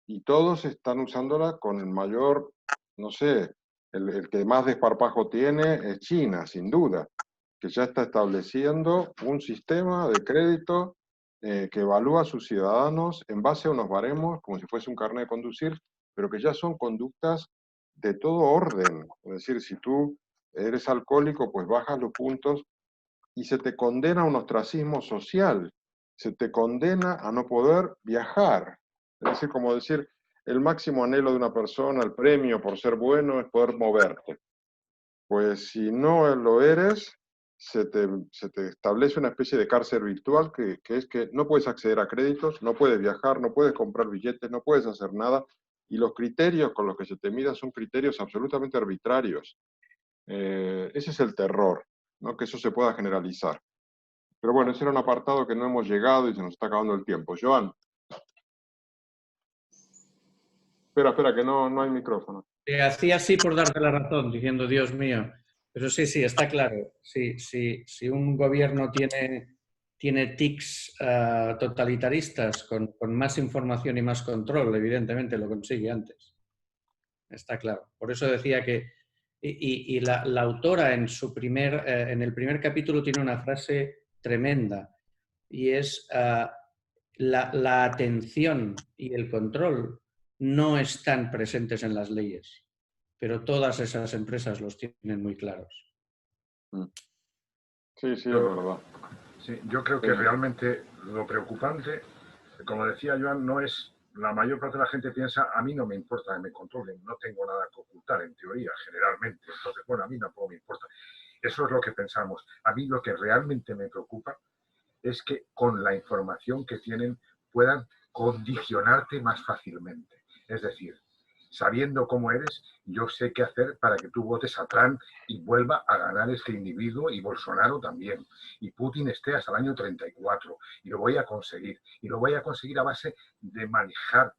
Y todos están usándola con el mayor, no sé, el que más desparpajo tiene es China, sin duda, que ya está estableciendo un sistema de crédito que evalúa a sus ciudadanos en base a unos baremos, como si fuese un carnet de conducir, pero que ya son conductas de todo orden. Es decir, si tú eres alcohólico, pues bajas los puntos y se te condena a un ostracismo social, se te condena a no poder viajar. Es decir, como decir, el máximo anhelo de una persona, el premio por ser bueno, es poder moverte. Pues si no lo eres, se te establece una especie de cárcel virtual que es que no puedes acceder a créditos, no puedes viajar, no puedes comprar billetes, no puedes hacer nada, y los criterios con los que se te mida son criterios absolutamente arbitrarios. Ese es el terror, ¿no? Que eso se pueda generalizar. Pero bueno, ese era un apartado que no hemos llegado y se nos está acabando el tiempo. Joan. Espera, que no hay micrófono. Te hacía así por darte la razón, diciendo, Dios mío. Pero sí, está claro. Si un gobierno tiene tics totalitaristas con más información y más control, evidentemente lo consigue antes. Está claro. Por eso decía que... Y la autora en el primer capítulo tiene una frase tremenda y es la atención y el control no están presentes en las leyes, pero todas esas empresas los tienen muy claros. Sí, es verdad. Sí, yo creo que realmente lo preocupante, como decía Joan, no es... La mayor parte de la gente piensa, a mí no me importa que me controlen, no tengo nada que ocultar, en teoría, generalmente. Entonces, bueno, a mí tampoco me importa. Eso es lo que pensamos. A mí lo que realmente me preocupa es que con la información que tienen puedan condicionarte más fácilmente. Es decir, sabiendo cómo eres, yo sé qué hacer para que tú votes a Trump y vuelva a ganar este individuo y Bolsonaro también. Y Putin esté hasta el año 34. Y lo voy a conseguir. Y lo voy a conseguir a base de manejar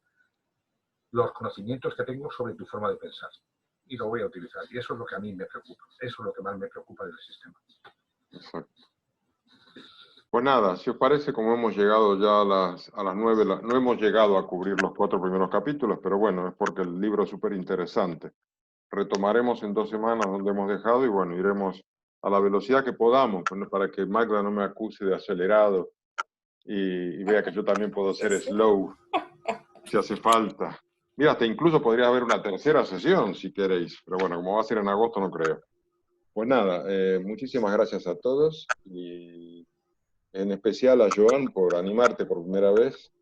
los conocimientos que tengo sobre tu forma de pensar. Y lo voy a utilizar. Y eso es lo que a mí me preocupa. Eso es lo que más me preocupa del sistema. Exacto. Pues nada, si os parece, como hemos llegado ya a las 9, no hemos llegado a cubrir los 4 primeros capítulos, pero bueno, es porque el libro es súper interesante. Retomaremos en 2 semanas donde hemos dejado y bueno, iremos a la velocidad que podamos, para que Magda no me acuse de acelerado y vea que yo también puedo ser slow, si hace falta. Mira, hasta incluso podría haber una tercera sesión, si queréis, pero bueno, como va a ser en agosto, no creo. Pues nada, muchísimas gracias a todos y en especial a Joan por animarte por primera vez.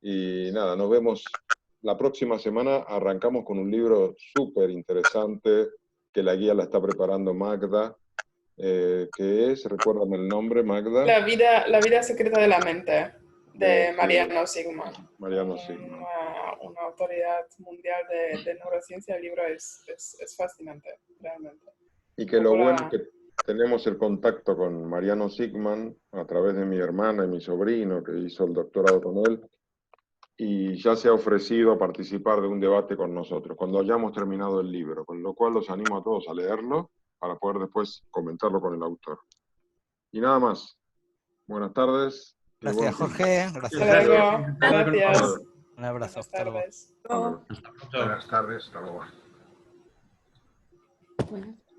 Y nada, nos vemos la próxima semana. Arrancamos con un libro súper interesante que la guía la está preparando Magda, que es, recuérdame el nombre, Magda. La vida secreta de la mente, de Mariano Sigman. Mariano Sigman. Una autoridad mundial de neurociencia. El libro es fascinante, realmente. Y que lo bueno tenemos el contacto con Mariano Sigman a través de mi hermana y mi sobrino que hizo el doctorado con él, y ya se ha ofrecido a participar de un debate con nosotros cuando hayamos terminado el libro, con lo cual los animo a todos a leerlo para poder después comentarlo con el autor. Y nada más. Buenas tardes. Gracias, Jorge. Gracias. Hasta luego. Gracias. Un abrazo. Buenas Hasta luego. tardes. Buenas tardes, hasta luego. Bueno.